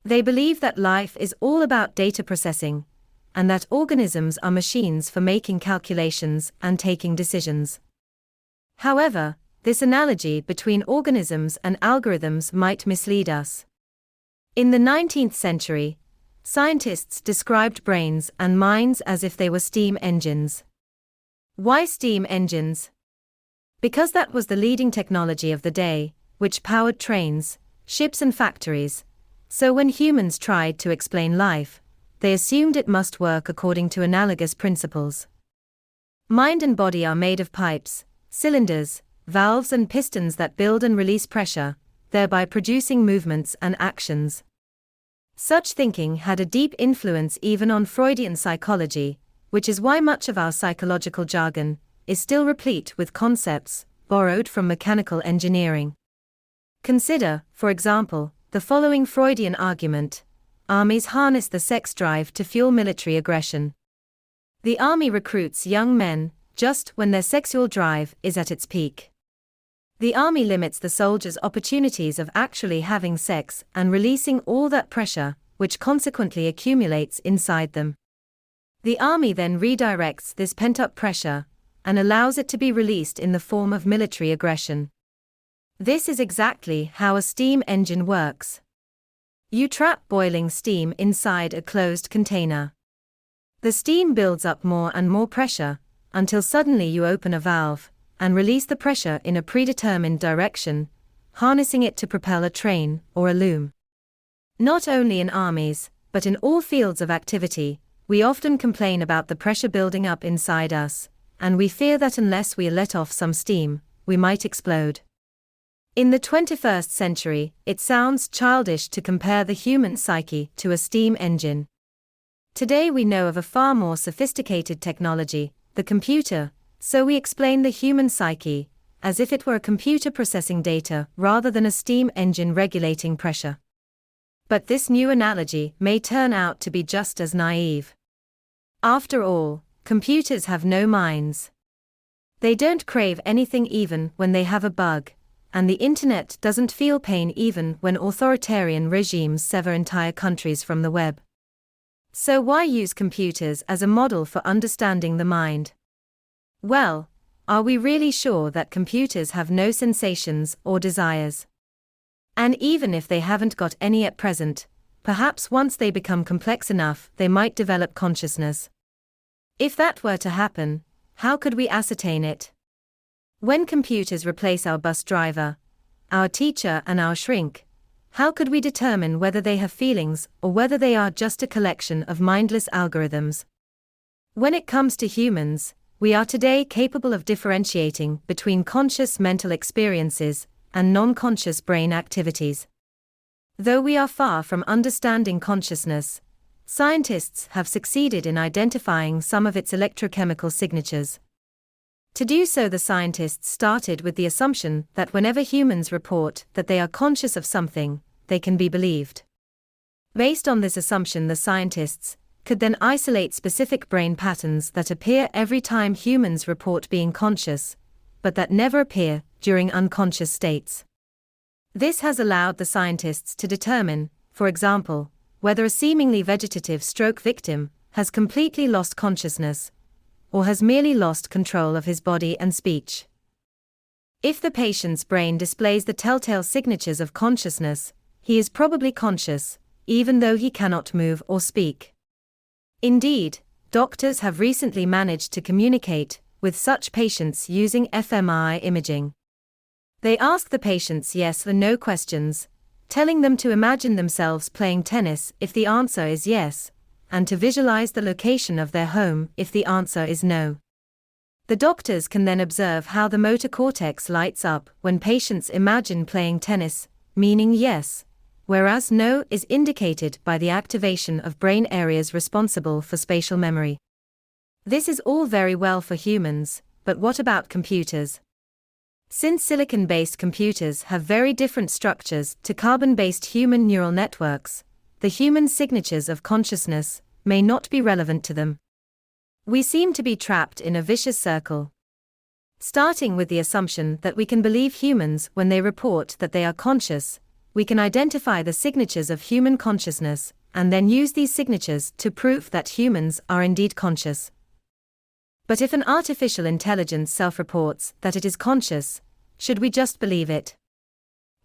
They believe that life is all about data processing, and that organisms are machines for making calculations and taking decisions. However, this analogy between organisms and algorithms might mislead us. In the 19th century, scientists described brains and minds as if they were steam engines. Why steam engines? Because that was the leading technology of the day, which powered trains, ships and factories. So when humans tried to explain life, they assumed it must work according to analogous principles. Mind and body are made of pipes, cylinders, valves and pistons that build and release pressure, thereby producing movements and actions. Such thinking had a deep influence even on Freudian psychology, which is why much of our psychological jargon is still replete with concepts borrowed from mechanical engineering. Consider, for example, the following Freudian argument: armies harness the sex drive to fuel military aggression. The army recruits young men just when their sexual drive is at its peak. The army limits the soldiers' opportunities of actually having sex and releasing all that pressure, which consequently accumulates inside them. The army then redirects this pent-up pressure and allows it to be released in the form of military aggression. This is exactly how a steam engine works. You trap boiling steam inside a closed container. The steam builds up more and more pressure, until suddenly you open a valve and release the pressure in a predetermined direction, harnessing it to propel a train or a loom. Not only in armies, but in all fields of activity, We often complain about the pressure building up inside us, and we fear that unless we let off some steam, we might explode. In the 21st century, it sounds childish to compare the human psyche to a steam engine. Today we know of a far more sophisticated technology, the computer, so we explain the human psyche as if it were a computer processing data rather than a steam engine regulating pressure. But this new analogy may turn out to be just as naive. After all, computers have no minds. They don't crave anything even when they have a bug, and the internet doesn't feel pain even when authoritarian regimes sever entire countries from the web. So why use computers as a model for understanding the mind? Well, are we really sure that computers have no sensations or desires? And even if they haven't got any at present, perhaps once they become complex enough they might develop consciousness. If that were to happen, how could we ascertain it? When computers replace our bus driver, our teacher and our shrink, how could we determine whether they have feelings or whether they are just a collection of mindless algorithms? When it comes to humans, we are today capable of differentiating between conscious mental experiences and non-conscious brain activities. Though we are far from understanding consciousness, scientists have succeeded in identifying some of its electrochemical signatures. To do so, the scientists started with the assumption that whenever humans report that they are conscious of something, they can be believed. Based on this assumption, the scientists could then isolate specific brain patterns that appear every time humans report being conscious, but that never appear during unconscious states. This has allowed the scientists to determine, for example, whether a seemingly vegetative stroke victim has completely lost consciousness, or has merely lost control of his body and speech. If the patient's brain displays the telltale signatures of consciousness, he is probably conscious, even though he cannot move or speak. Indeed, doctors have recently managed to communicate with such patients using fMRI imaging. They ask the patients yes or no questions, telling them to imagine themselves playing tennis if the answer is yes, and to visualize the location of their home if the answer is no. The doctors can then observe how the motor cortex lights up when patients imagine playing tennis, meaning yes, whereas no is indicated by the activation of brain areas responsible for spatial memory. This is all very well for humans, but what about computers? Since silicon-based computers have very different structures to carbon-based human neural networks, the human signatures of consciousness may not be relevant to them. We seem to be trapped in a vicious circle. Starting with the assumption that we can believe humans when they report that they are conscious, we can identify the signatures of human consciousness, and then use these signatures to prove that humans are indeed conscious. But if an artificial intelligence self-reports that it is conscious, should we just believe it?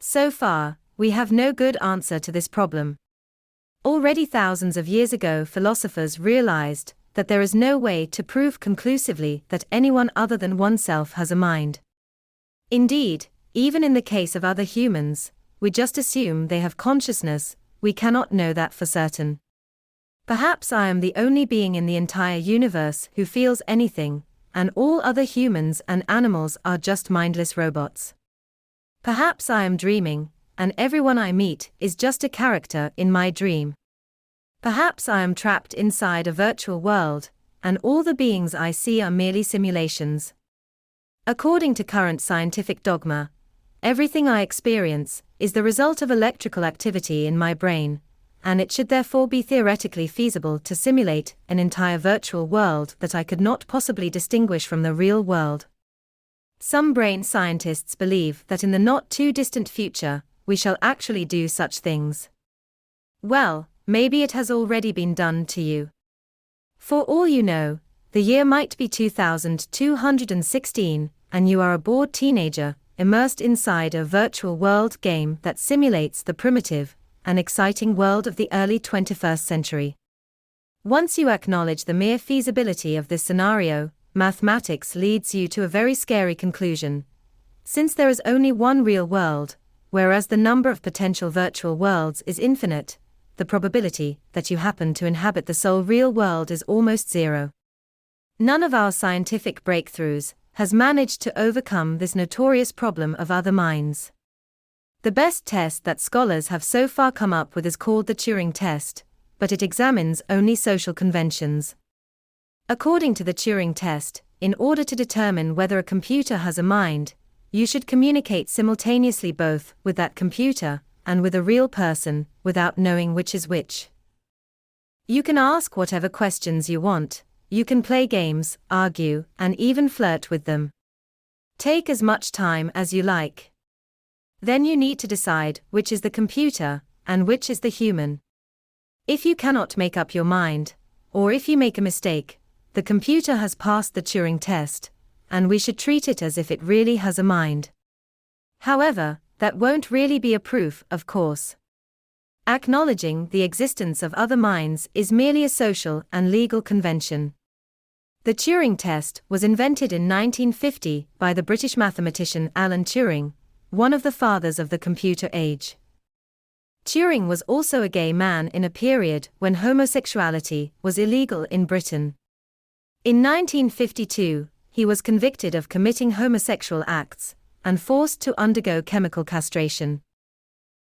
So far, we have no good answer to this problem. Already thousands of years ago, philosophers realized that there is no way to prove conclusively that anyone other than oneself has a mind. Indeed, even in the case of other humans, we just assume they have consciousness, we cannot know that for certain. Perhaps I am the only being in the entire universe who feels anything, and all other humans and animals are just mindless robots. Perhaps I am dreaming, and everyone I meet is just a character in my dream. Perhaps I am trapped inside a virtual world, and all the beings I see are merely simulations. According to current scientific dogma, everything I experience is the result of electrical activity in my brain, and it should therefore be theoretically feasible to simulate an entire virtual world that I could not possibly distinguish from the real world. Some brain scientists believe that in the not-too-distant future, we shall actually do such things. Well, maybe it has already been done to you. For all you know, the year might be 2216, and you are a bored teenager, immersed inside a virtual world game that simulates the primitive and exciting world of the early 21st century. Once you acknowledge the mere feasibility of this scenario, mathematics leads you to a very scary conclusion. Since there is only one real world, whereas the number of potential virtual worlds is infinite, the probability that you happen to inhabit the sole real world is almost zero. None of our scientific breakthroughs has managed to overcome this notorious problem of other minds. The best test that scholars have so far come up with is called the Turing test, but it examines only social conventions. According to the Turing test, in order to determine whether a computer has a mind, you should communicate simultaneously both with that computer and with a real person, without knowing which is which. You can ask whatever questions you want, you can play games, argue, and even flirt with them. Take as much time as you like. Then you need to decide which is the computer and which is the human. If you cannot make up your mind, or if you make a mistake, the computer has passed the Turing test, and we should treat it as if it really has a mind. However, that won't really be a proof, of course. Acknowledging the existence of other minds is merely a social and legal convention. The Turing test was invented in 1950 by the British mathematician Alan Turing, one of the fathers of the computer age. Turing was also a gay man in a period when homosexuality was illegal in Britain. In 1952, he was convicted of committing homosexual acts and forced to undergo chemical castration.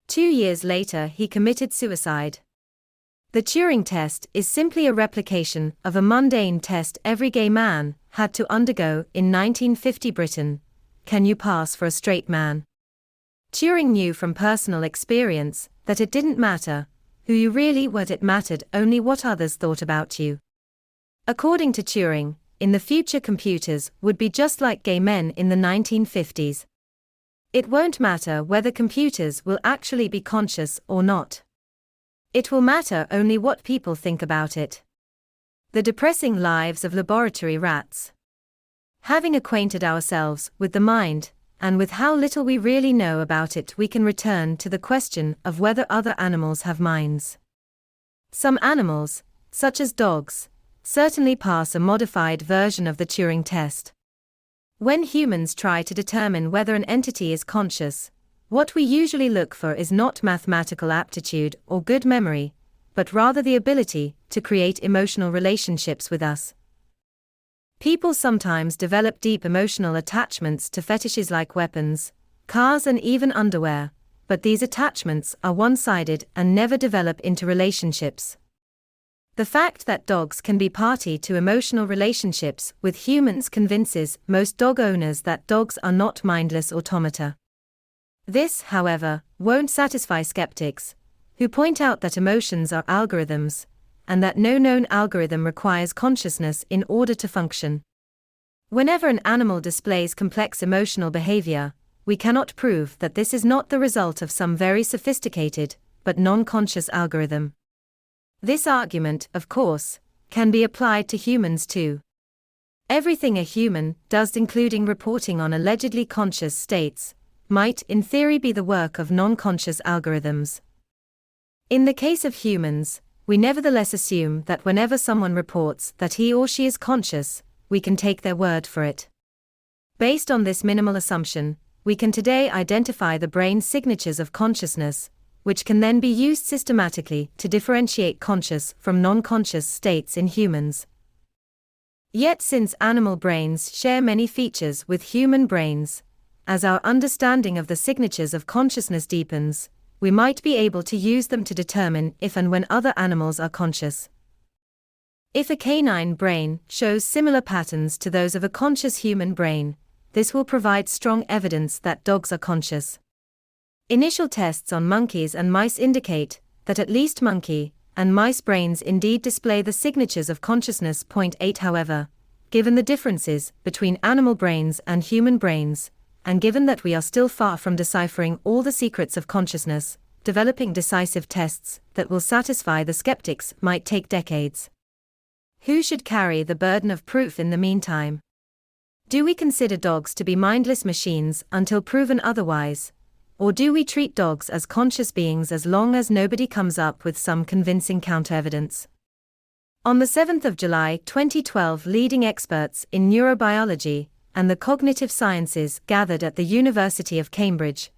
2 years later, he committed suicide. The Turing test is simply a replication of a mundane test every gay man had to undergo in 1950 Britain. Can you pass for a straight man? Turing knew from personal experience that it didn't matter who you really were, it mattered only what others thought about you. According to Turing, in the future computers would be just like gay men in the 1950s. It won't matter whether computers will actually be conscious or not. It will matter only what people think about it. The depressing lives of laboratory rats. Having acquainted ourselves with the mind, and with how little we really know about it, we can return to the question of whether other animals have minds. Some animals, such as dogs, certainly pass a modified version of the Turing test. When humans try to determine whether an entity is conscious, what we usually look for is not mathematical aptitude or good memory, but rather the ability to create emotional relationships with us. People sometimes develop deep emotional attachments to fetishes like weapons, cars, and even underwear, but these attachments are one-sided and never develop into relationships. The fact that dogs can be party to emotional relationships with humans convinces most dog owners that dogs are not mindless automata. This, however, won't satisfy skeptics, who point out that emotions are algorithms, and that no known algorithm requires consciousness in order to function. Whenever an animal displays complex emotional behavior, we cannot prove that this is not the result of some very sophisticated, but non-conscious algorithm. This argument, of course, can be applied to humans too. Everything a human does, including reporting on allegedly conscious states, might in theory be the work of non-conscious algorithms. In the case of humans, we nevertheless assume that whenever someone reports that he or she is conscious, we can take their word for it. Based on this minimal assumption, we can today identify the brain signatures of consciousness, which can then be used systematically to differentiate conscious from non-conscious states in humans. Yet since animal brains share many features with human brains, as our understanding of the signatures of consciousness deepens, we might be able to use them to determine if and when other animals are conscious. If a canine brain shows similar patterns to those of a conscious human brain, this will provide strong evidence that dogs are conscious. Initial tests on monkeys and mice indicate that at least monkey and mice brains indeed display the signatures of consciousness. 8 However, given the differences between animal brains and human brains, and given that we are still far from deciphering all the secrets of consciousness, developing decisive tests that will satisfy the skeptics might take decades. Who should carry the burden of proof in the meantime? Do we consider dogs to be mindless machines until proven otherwise? Or do we treat dogs as conscious beings as long as nobody comes up with some convincing counter-evidence? On the 7th of July 2012, leading experts in neurobiology and the cognitive sciences gathered at the University of Cambridge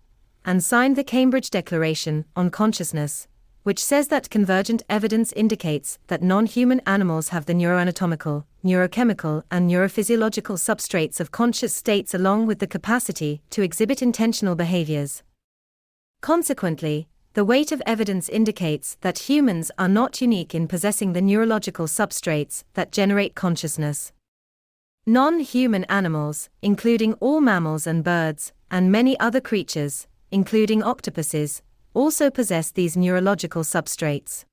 and signed the Cambridge Declaration on Consciousness, which says that convergent evidence indicates that non-human animals have the neuroanatomical, neurochemical, and neurophysiological substrates of conscious states along with the capacity to exhibit intentional behaviors. Consequently, the weight of evidence indicates that humans are not unique in possessing the neurological substrates that generate consciousness. Non-human animals, including all mammals and birds, and many other creatures, including octopuses, also possess these neurological substrates.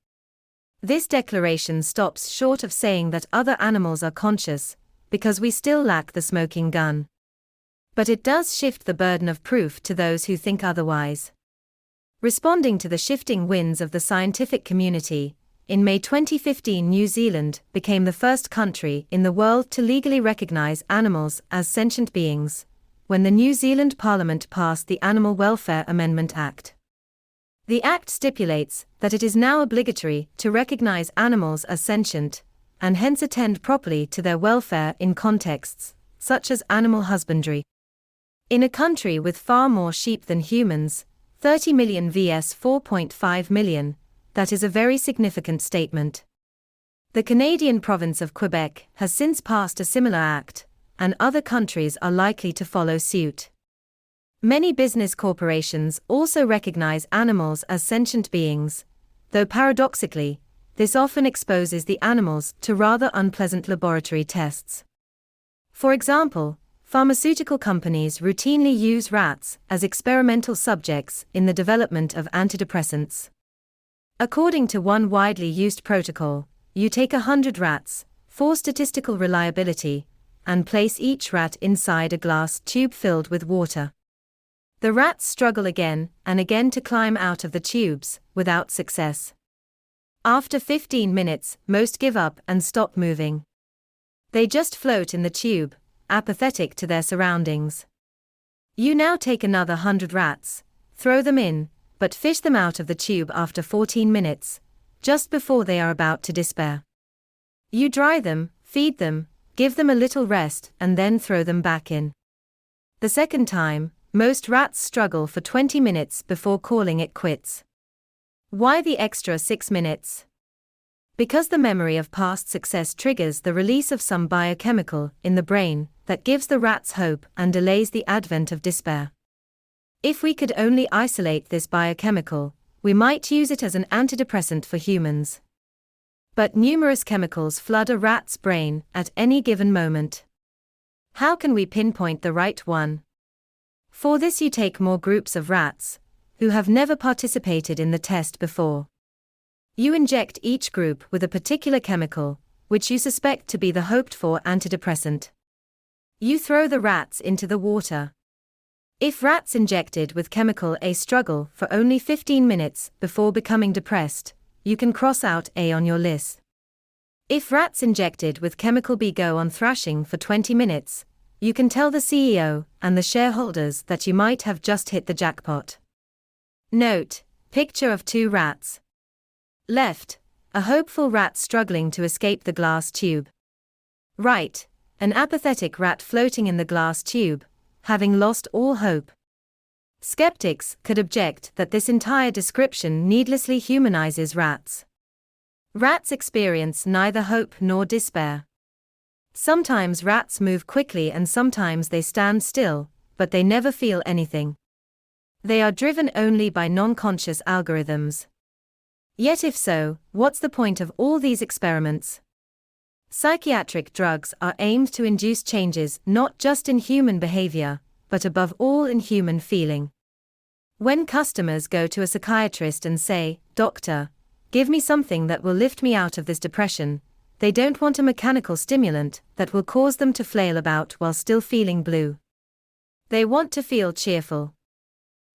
This declaration stops short of saying that other animals are conscious, because we still lack the smoking gun. But it does shift the burden of proof to those who think otherwise. Responding to the shifting winds of the scientific community, in May 2015 New Zealand became the first country in the world to legally recognize animals as sentient beings, when the New Zealand Parliament passed the Animal Welfare Amendment Act. The Act stipulates that it is now obligatory to recognize animals as sentient, and hence attend properly to their welfare in contexts, such as animal husbandry. In a country with far more sheep than humans, 30 million vs 4.5 million, that is a very significant statement. The Canadian province of Quebec has since passed a similar act, and other countries are likely to follow suit. Many business corporations also recognize animals as sentient beings, though paradoxically, this often exposes the animals to rather unpleasant laboratory tests. For example, pharmaceutical companies routinely use rats as experimental subjects in the development of antidepressants. According to one widely used protocol, you take 100 rats, for statistical reliability, and place each rat inside a glass tube filled with water. The rats struggle again and again to climb out of the tubes, without success. After 15 minutes, most give up and stop moving. They just float in the tube, apathetic to their surroundings. You now take another 100 rats, throw them in, but fish them out of the tube after 14 minutes, just before they are about to despair. You dry them, feed them, give them a little rest, and then throw them back in. The second time, most rats struggle for 20 minutes before calling it quits. Why the extra 6 minutes? Because the memory of past success triggers the release of some biochemical in the brain that gives the rats hope and delays the advent of despair. If we could only isolate this biochemical, we might use it as an antidepressant for humans. But numerous chemicals flood a rat's brain at any given moment. How can we pinpoint the right one? For this you take more groups of rats, who have never participated in the test before. You inject each group with a particular chemical, which you suspect to be the hoped-for antidepressant. You throw the rats into the water. If rats injected with chemical A struggle for only 15 minutes before becoming depressed, you can cross out A on your list. If rats injected with chemical B go on thrashing for 20 minutes, you can tell the CEO and the shareholders that you might have just hit the jackpot. Note: picture of 2 rats. Left, a hopeful rat struggling to escape the glass tube. Right, an apathetic rat floating in the glass tube, having lost all hope. Skeptics could object that this entire description needlessly humanizes rats. Rats experience neither hope nor despair. Sometimes rats move quickly and sometimes they stand still, but they never feel anything. They are driven only by non-conscious algorithms. Yet if so, what's the point of all these experiments? Psychiatric drugs are aimed to induce changes not just in human behavior, but above all in human feeling. When customers go to a psychiatrist and say, "Doctor, give me something that will lift me out of this depression," they don't want a mechanical stimulant that will cause them to flail about while still feeling blue. They want to feel cheerful.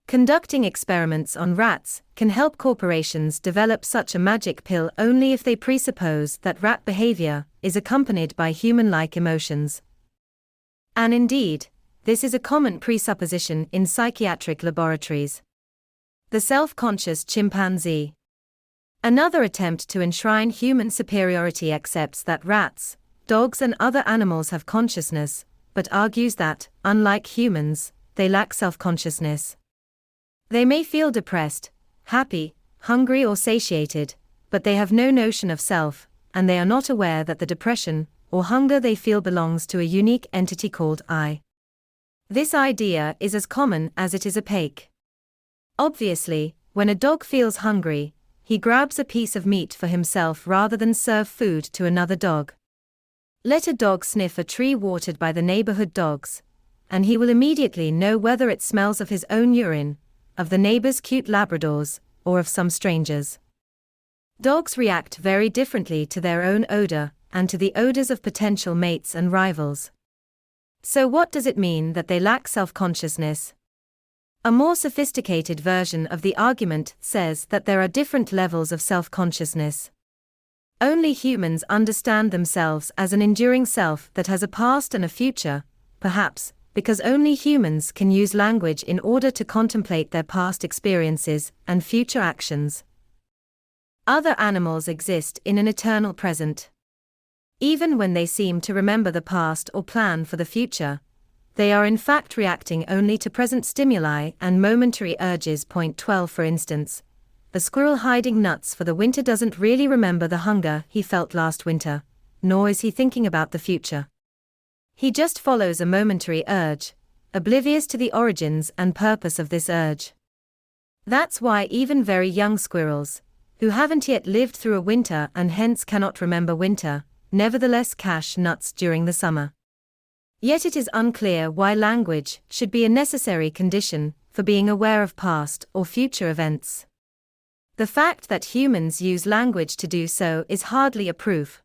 Conducting experiments on rats can help corporations develop such a magic pill only if they presuppose that rat behavior is accompanied by human-like emotions. And indeed, this is a common presupposition in psychiatric laboratories. The self-conscious chimpanzee. Another attempt to enshrine human superiority accepts that rats, dogs and other animals have consciousness, but argues that, unlike humans, they lack self-consciousness. They may feel depressed, happy, hungry or satiated, but they have no notion of self, and they are not aware that the depression or hunger they feel belongs to a unique entity called I. This idea is as common as it is opaque. Obviously, when a dog feels hungry, he grabs a piece of meat for himself rather than serve food to another dog. Let a dog sniff a tree watered by the neighborhood dogs, and he will immediately know whether it smells of his own urine, of the neighbor's cute Labradors, or of some strangers. Dogs react very differently to their own odor and to the odors of potential mates and rivals. So what does it mean that they lack self-consciousness? A more sophisticated version of the argument says that there are different levels of self-consciousness. Only humans understand themselves as an enduring self that has a past and a future, perhaps, because only humans can use language in order to contemplate their past experiences and future actions. Other animals exist in an eternal present. Even when they seem to remember the past or plan for the future, they are in fact reacting only to present stimuli and momentary urges. Point 12 For instance, a squirrel hiding nuts for the winter doesn't really remember the hunger he felt last winter, nor is he thinking about the future. He just follows a momentary urge, oblivious to the origins and purpose of this urge. That's why even very young squirrels, who haven't yet lived through a winter and hence cannot remember winter, nevertheless cache nuts during the summer. Yet it is unclear why language should be a necessary condition for being aware of past or future events. The fact that humans use language to do so is hardly a proof.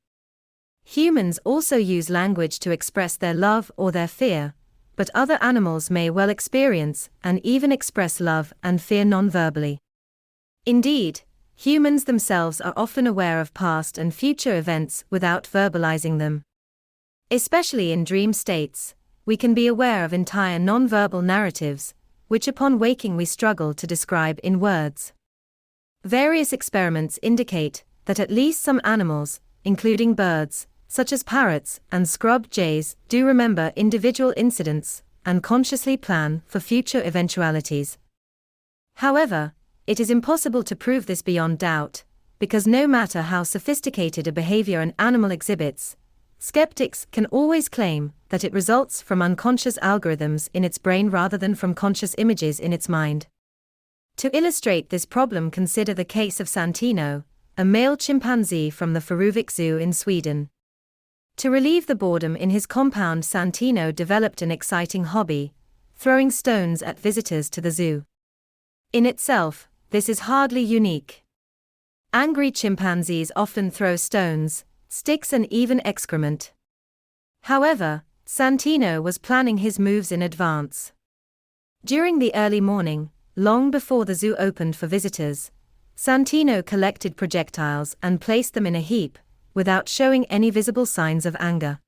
Humans also use language to express their love or their fear, but other animals may well experience and even express love and fear non-verbally. Indeed, humans themselves are often aware of past and future events without verbalizing them. Especially in dream states, we can be aware of entire non-verbal narratives, which upon waking we struggle to describe in words. Various experiments indicate that at least some animals, including birds, such as parrots and scrub jays, do remember individual incidents and consciously plan for future eventualities. However, it is impossible to prove this beyond doubt, because no matter how sophisticated a behavior an animal exhibits, skeptics can always claim that it results from unconscious algorithms in its brain rather than from conscious images in its mind. To illustrate this problem, consider the case of Santino, a male chimpanzee from the Furuvik Zoo in Sweden. To relieve the boredom in his compound, Santino developed an exciting hobby, throwing stones at visitors to the zoo. In itself, this is hardly unique. Angry chimpanzees often throw stones, sticks and even excrement. However, Santino was planning his moves in advance. During the early morning, long before the zoo opened for visitors, Santino collected projectiles and placed them in a heap, without showing any visible signs of anger.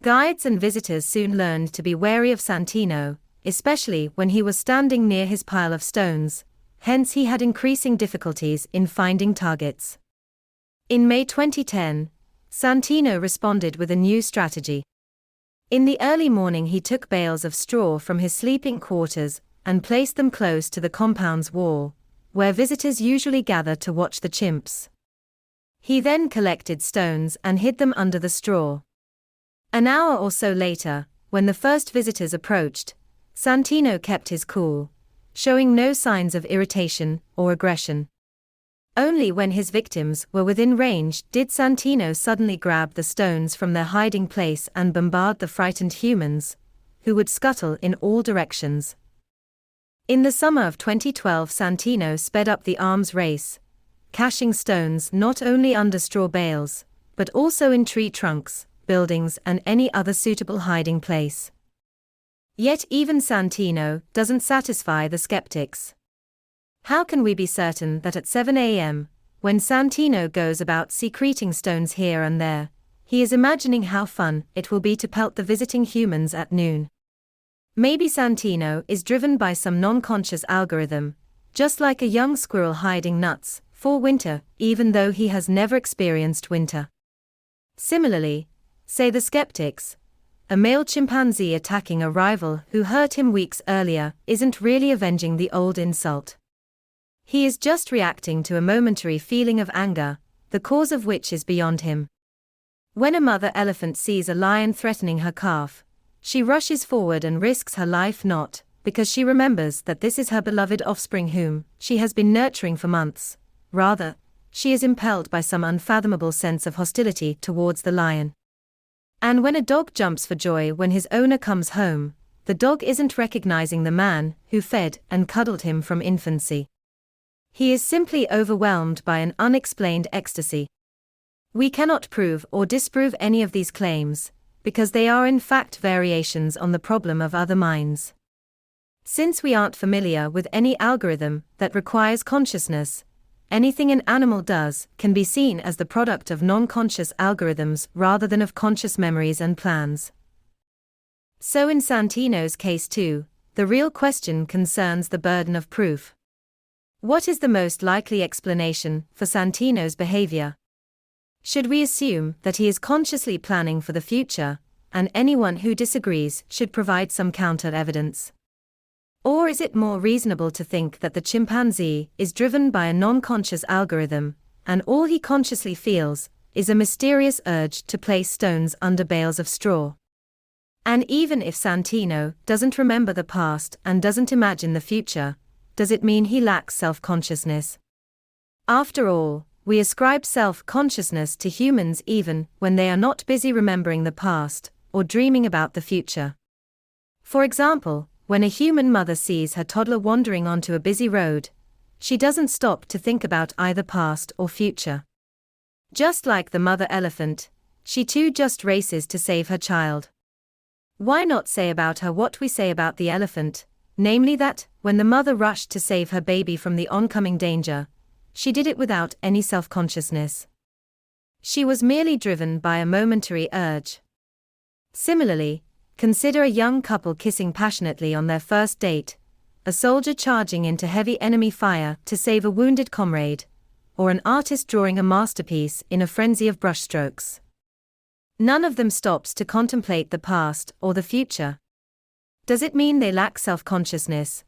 Guides and visitors soon learned to be wary of Santino, especially when he was standing near his pile of stones, hence he had increasing difficulties in finding targets. In May 2010, Santino responded with a new strategy. In the early morning he took bales of straw from his sleeping quarters and placed them close to the compound's wall, where visitors usually gather to watch the chimps. He then collected stones and hid them under the straw. An hour or so later, when the first visitors approached, Santino kept his cool, showing no signs of irritation or aggression. Only when his victims were within range did Santino suddenly grab the stones from their hiding place and bombard the frightened humans, who would scuttle in all directions. In the summer of 2012, Santino sped up the arms race, caching stones not only under straw bales, but also in tree trunks, buildings and any other suitable hiding place. Yet even Santino doesn't satisfy the skeptics. How can we be certain that at 7 a.m., when Santino goes about secreting stones here and there, he is imagining how fun it will be to pelt the visiting humans at noon? Maybe Santino is driven by some non-conscious algorithm, just like a young squirrel hiding nuts for winter, even though he has never experienced winter. Similarly, say the skeptics, a male chimpanzee attacking a rival who hurt him weeks earlier isn't really avenging the old insult. He is just reacting to a momentary feeling of anger, the cause of which is beyond him. When a mother elephant sees a lion threatening her calf, she rushes forward and risks her life, not because she remembers that this is her beloved offspring whom she has been nurturing for months. Rather, she is impelled by some unfathomable sense of hostility towards the lion. And when a dog jumps for joy when his owner comes home, the dog isn't recognizing the man who fed and cuddled him from infancy. He is simply overwhelmed by an unexplained ecstasy. We cannot prove or disprove any of these claims, because they are in fact variations on the problem of other minds. Since we aren't familiar with any algorithm that requires consciousness, anything an animal does can be seen as the product of non-conscious algorithms rather than of conscious memories and plans. So in Santino's case too, the real question concerns the burden of proof. What is the most likely explanation for Santino's behavior? Should we assume that he is consciously planning for the future, and anyone who disagrees should provide some counter-evidence? Or is it more reasonable to think that the chimpanzee is driven by a non-conscious algorithm, and all he consciously feels is a mysterious urge to place stones under bales of straw? And even if Santino doesn't remember the past and doesn't imagine the future, does it mean he lacks self-consciousness? After all, we ascribe self-consciousness to humans even when they are not busy remembering the past or dreaming about the future. For example, when a human mother sees her toddler wandering onto a busy road, she doesn't stop to think about either past or future. Just like the mother elephant, she too just races to save her child. Why not say about her what we say about the elephant, namely that, when the mother rushed to save her baby from the oncoming danger, she did it without any self-consciousness. She was merely driven by a momentary urge. Similarly, consider a young couple kissing passionately on their first date, a soldier charging into heavy enemy fire to save a wounded comrade, or an artist drawing a masterpiece in a frenzy of brushstrokes. None of them stops to contemplate the past or the future. Does it mean they lack self-consciousness,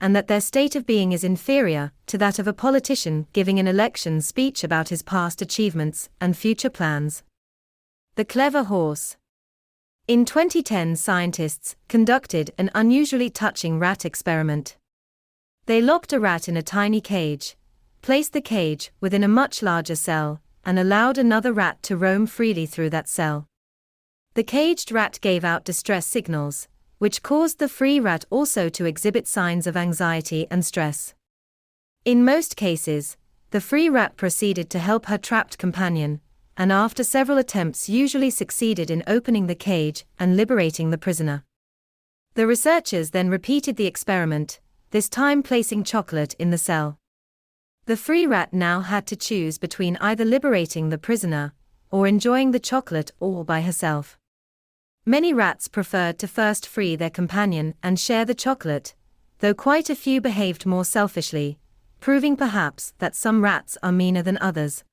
and that their state of being is inferior to that of a politician giving an election speech about his past achievements and future plans? The clever horse. In 2010, scientists conducted an unusually touching rat experiment. They locked a rat in a tiny cage, placed the cage within a much larger cell, and allowed another rat to roam freely through that cell. The caged rat gave out distress signals, which caused the free rat also to exhibit signs of anxiety and stress. In most cases, the free rat proceeded to help her trapped companion, and after several attempts usually succeeded in opening the cage and liberating the prisoner. The researchers then repeated the experiment, this time placing chocolate in the cell. The free rat now had to choose between either liberating the prisoner or enjoying the chocolate all by herself. Many rats preferred to first free their companion and share the chocolate, though quite a few behaved more selfishly, proving perhaps that some rats are meaner than others.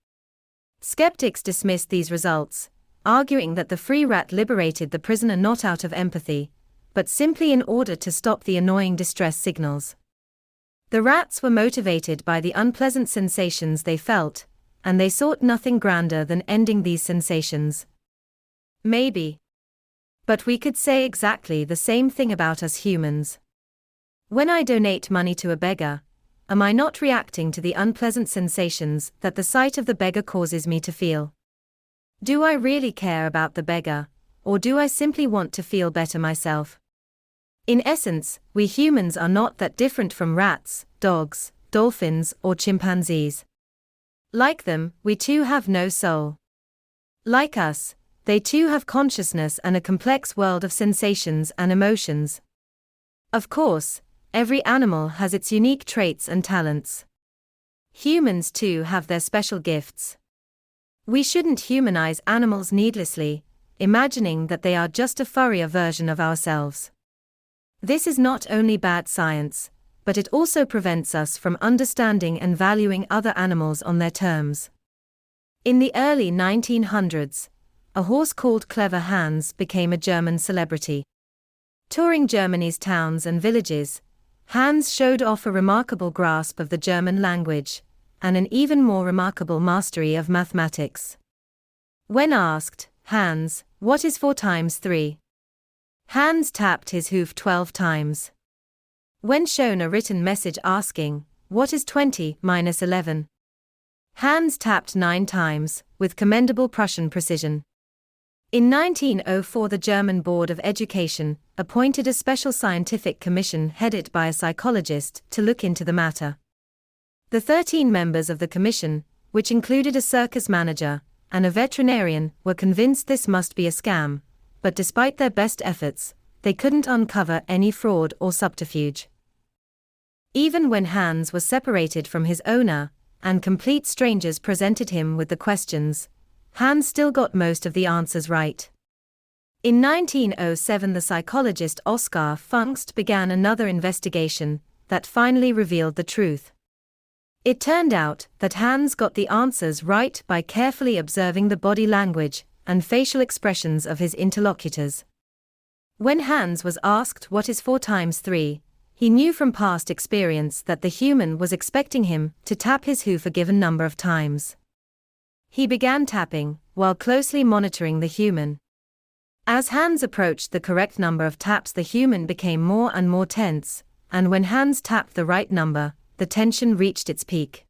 Skeptics dismissed these results, arguing that the free rat liberated the prisoner not out of empathy, but simply in order to stop the annoying distress signals. The rats were motivated by the unpleasant sensations they felt, and they sought nothing grander than ending these sensations. Maybe. But we could say exactly the same thing about us humans. When I donate money to a beggar, am I not reacting to the unpleasant sensations that the sight of the beggar causes me to feel? Do I really care about the beggar, or do I simply want to feel better myself? In essence, we humans are not that different from rats, dogs, dolphins, or chimpanzees. Like them, we too have no soul. Like us, they too have consciousness and a complex world of sensations and emotions. Of course, every animal has its unique traits and talents. Humans too have their special gifts. We shouldn't humanize animals needlessly, imagining that they are just a furrier version of ourselves. This is not only bad science, but it also prevents us from understanding and valuing other animals on their terms. In the early 1900s, a horse called Clever Hans became a German celebrity. Touring Germany's towns and villages, Hans showed off a remarkable grasp of the German language, and an even more remarkable mastery of mathematics. When asked, "Hans, what is 4 times 3?" Hans tapped his hoof 12 times. When shown a written message asking, "What is 20 minus 11?" Hans tapped 9 times, with commendable Prussian precision. In 1904, the German Board of Education appointed a special scientific commission headed by a psychologist to look into the matter. The 13 members of the commission, which included a circus manager and a veterinarian, were convinced this must be a scam, but despite their best efforts, they couldn't uncover any fraud or subterfuge. Even when Hans was separated from his owner, and complete strangers presented him with the questions, Hans still got most of the answers right. In 1907, the psychologist Oskar Pfungst began another investigation that finally revealed the truth. It turned out that Hans got the answers right by carefully observing the body language and facial expressions of his interlocutors. When Hans was asked what is 4 times 3, he knew from past experience that the human was expecting him to tap his hoof a given number of times. He began tapping, while closely monitoring the human. As Hans approached the correct number of taps, the human became more and more tense, and when Hans tapped the right number, the tension reached its peak.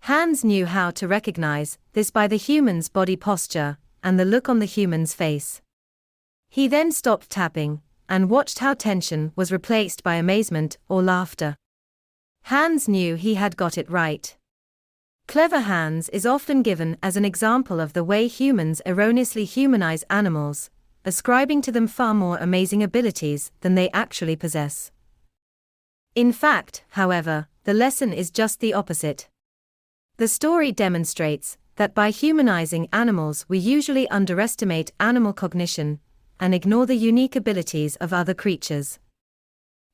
Hans knew how to recognize this by the human's body posture and the look on the human's face. He then stopped tapping and watched how tension was replaced by amazement or laughter. Hans knew he had got it right. Clever Hans is often given as an example of the way humans erroneously humanize animals, ascribing to them far more amazing abilities than they actually possess. In fact, however, the lesson is just the opposite. The story demonstrates that by humanizing animals, we usually underestimate animal cognition and ignore the unique abilities of other creatures.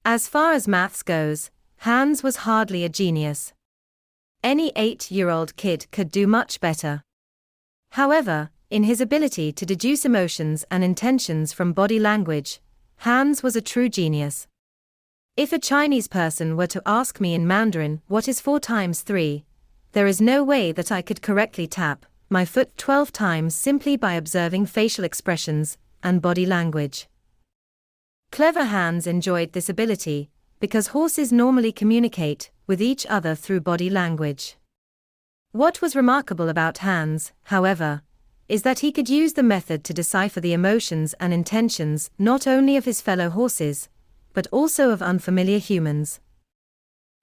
As far as maths goes, Hans was hardly a genius. Any 8-year-old kid could do much better. However, in his ability to deduce emotions and intentions from body language, Hans was a true genius. If a Chinese person were to ask me in Mandarin what is 4 times 3, there is no way that I could correctly tap my foot 12 times simply by observing facial expressions and body language. Clever Hans enjoyed this ability because horses normally communicate with each other through body language. What was remarkable about Hans, however, is that he could use the method to decipher the emotions and intentions not only of his fellow horses, but also of unfamiliar humans.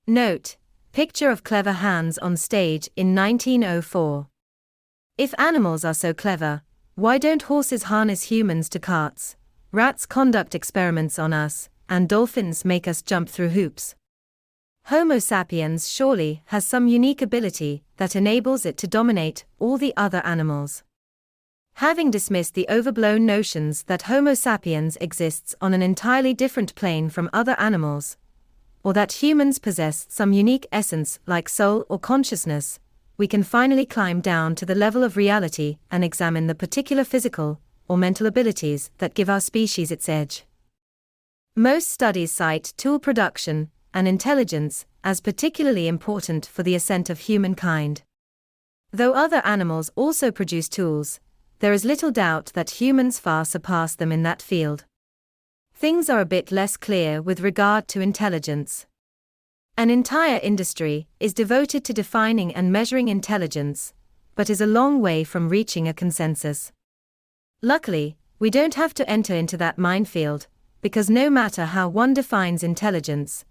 Note: picture of clever Hans on stage in 1904. If animals are so clever, why don't horses harness humans to carts, rats conduct experiments on us, and dolphins make us jump through hoops? Homo sapiens surely has some unique ability that enables it to dominate all the other animals. Having dismissed the overblown notions that Homo sapiens exists on an entirely different plane from other animals, or that humans possess some unique essence like soul or consciousness, we can finally climb down to the level of reality and examine the particular physical or mental abilities that give our species its edge. Most studies cite tool production and intelligence as particularly important for the ascent of humankind. Though other animals also produce tools, there is little doubt that humans far surpass them in that field. Things are a bit less clear with regard to intelligence. An entire industry is devoted to defining and measuring intelligence, but is a long way from reaching a consensus. Luckily, we don't have to enter into that minefield, because no matter how one defines intelligence,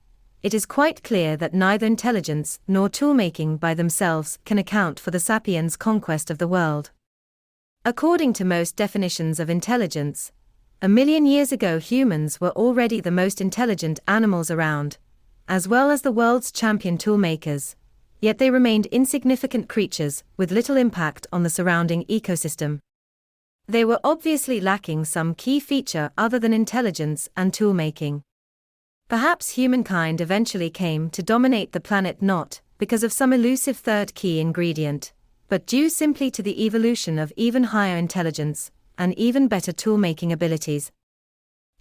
it is quite clear that neither intelligence nor toolmaking by themselves can account for the sapiens' conquest of the world. According to most definitions of intelligence, 1 million years ago humans were already the most intelligent animals around, as well as the world's champion toolmakers, yet they remained insignificant creatures with little impact on the surrounding ecosystem. They were obviously lacking some key feature other than intelligence and toolmaking. Perhaps humankind eventually came to dominate the planet not because of some elusive third key ingredient, but due simply to the evolution of even higher intelligence and even better toolmaking abilities.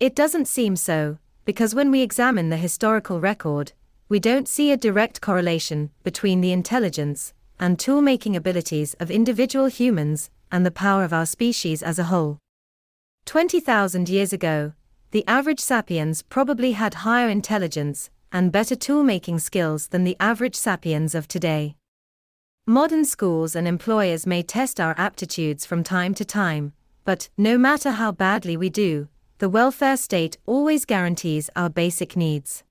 It doesn't seem so, because when we examine the historical record, we don't see a direct correlation between the intelligence and tool-making abilities of individual humans and the power of our species as a whole. 20,000 years ago, the average sapiens probably had higher intelligence and better tool-making skills than the average sapiens of today. Modern schools and employers may test our aptitudes from time to time, but no matter how badly we do, the welfare state always guarantees our basic needs.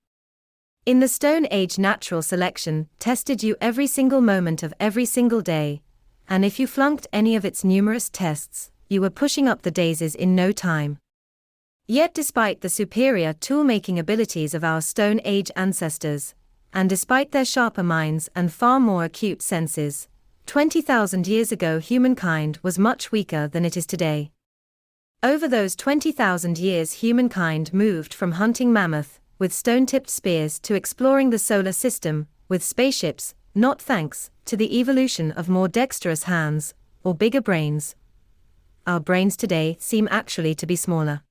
In the Stone Age, natural selection tested you every single moment of every single day, and if you flunked any of its numerous tests, you were pushing up the daisies in no time. Yet despite the superior tool-making abilities of our Stone Age ancestors, and despite their sharper minds and far more acute senses, 20,000 years ago humankind was much weaker than it is today. Over those 20,000 years humankind moved from hunting mammoth with stone-tipped spears to exploring the solar system with spaceships, not thanks to the evolution of more dexterous hands or bigger brains. Our brains today seem actually to be smaller.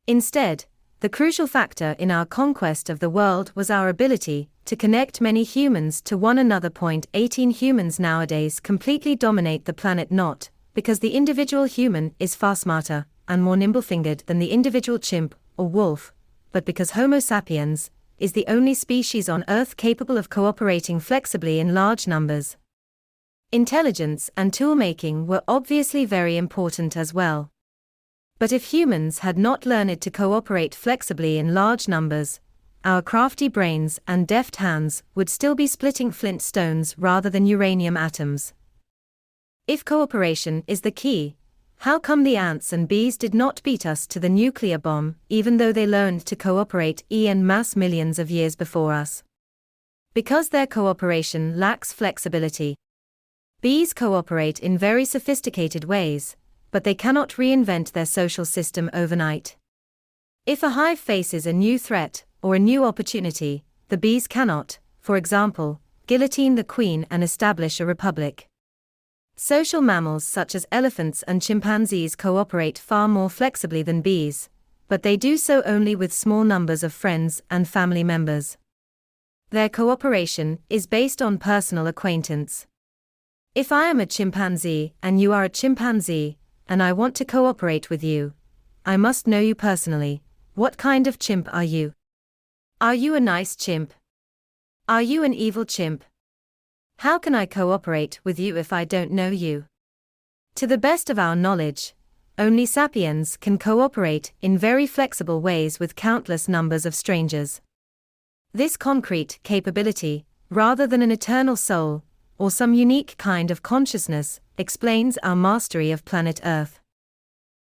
Instead, the crucial factor in our conquest of the world was our ability to connect many humans to one another. 18 Humans nowadays completely dominate the planet, not because the individual human is far smarter and more nimble-fingered than the individual chimp or wolf, but because Homo sapiens is the only species on Earth capable of cooperating flexibly in large numbers. Intelligence and tool-making were obviously very important as well. But if humans had not learned to cooperate flexibly in large numbers, our crafty brains and deft hands would still be splitting flint stones rather than uranium atoms. If cooperation is the key, how come the ants and bees did not beat us to the nuclear bomb, even though they learned to cooperate en masse millions of years before us? Because their cooperation lacks flexibility. Bees cooperate in very sophisticated ways, but they cannot reinvent their social system overnight. If a hive faces a new threat or a new opportunity, the bees cannot, for example, guillotine the queen and establish a republic. Social mammals such as elephants and chimpanzees cooperate far more flexibly than bees, but they do so only with small numbers of friends and family members. Their cooperation is based on personal acquaintance. If I am a chimpanzee and you are a chimpanzee, and I want to cooperate with you, I must know you personally. What kind of chimp are you? Are you a nice chimp? Are you an evil chimp? How can I cooperate with you if I don't know you? To the best of our knowledge, only sapiens can cooperate in very flexible ways with countless numbers of strangers. This concrete capability, rather than an eternal soul, or some unique kind of consciousness, explains our mastery of planet Earth.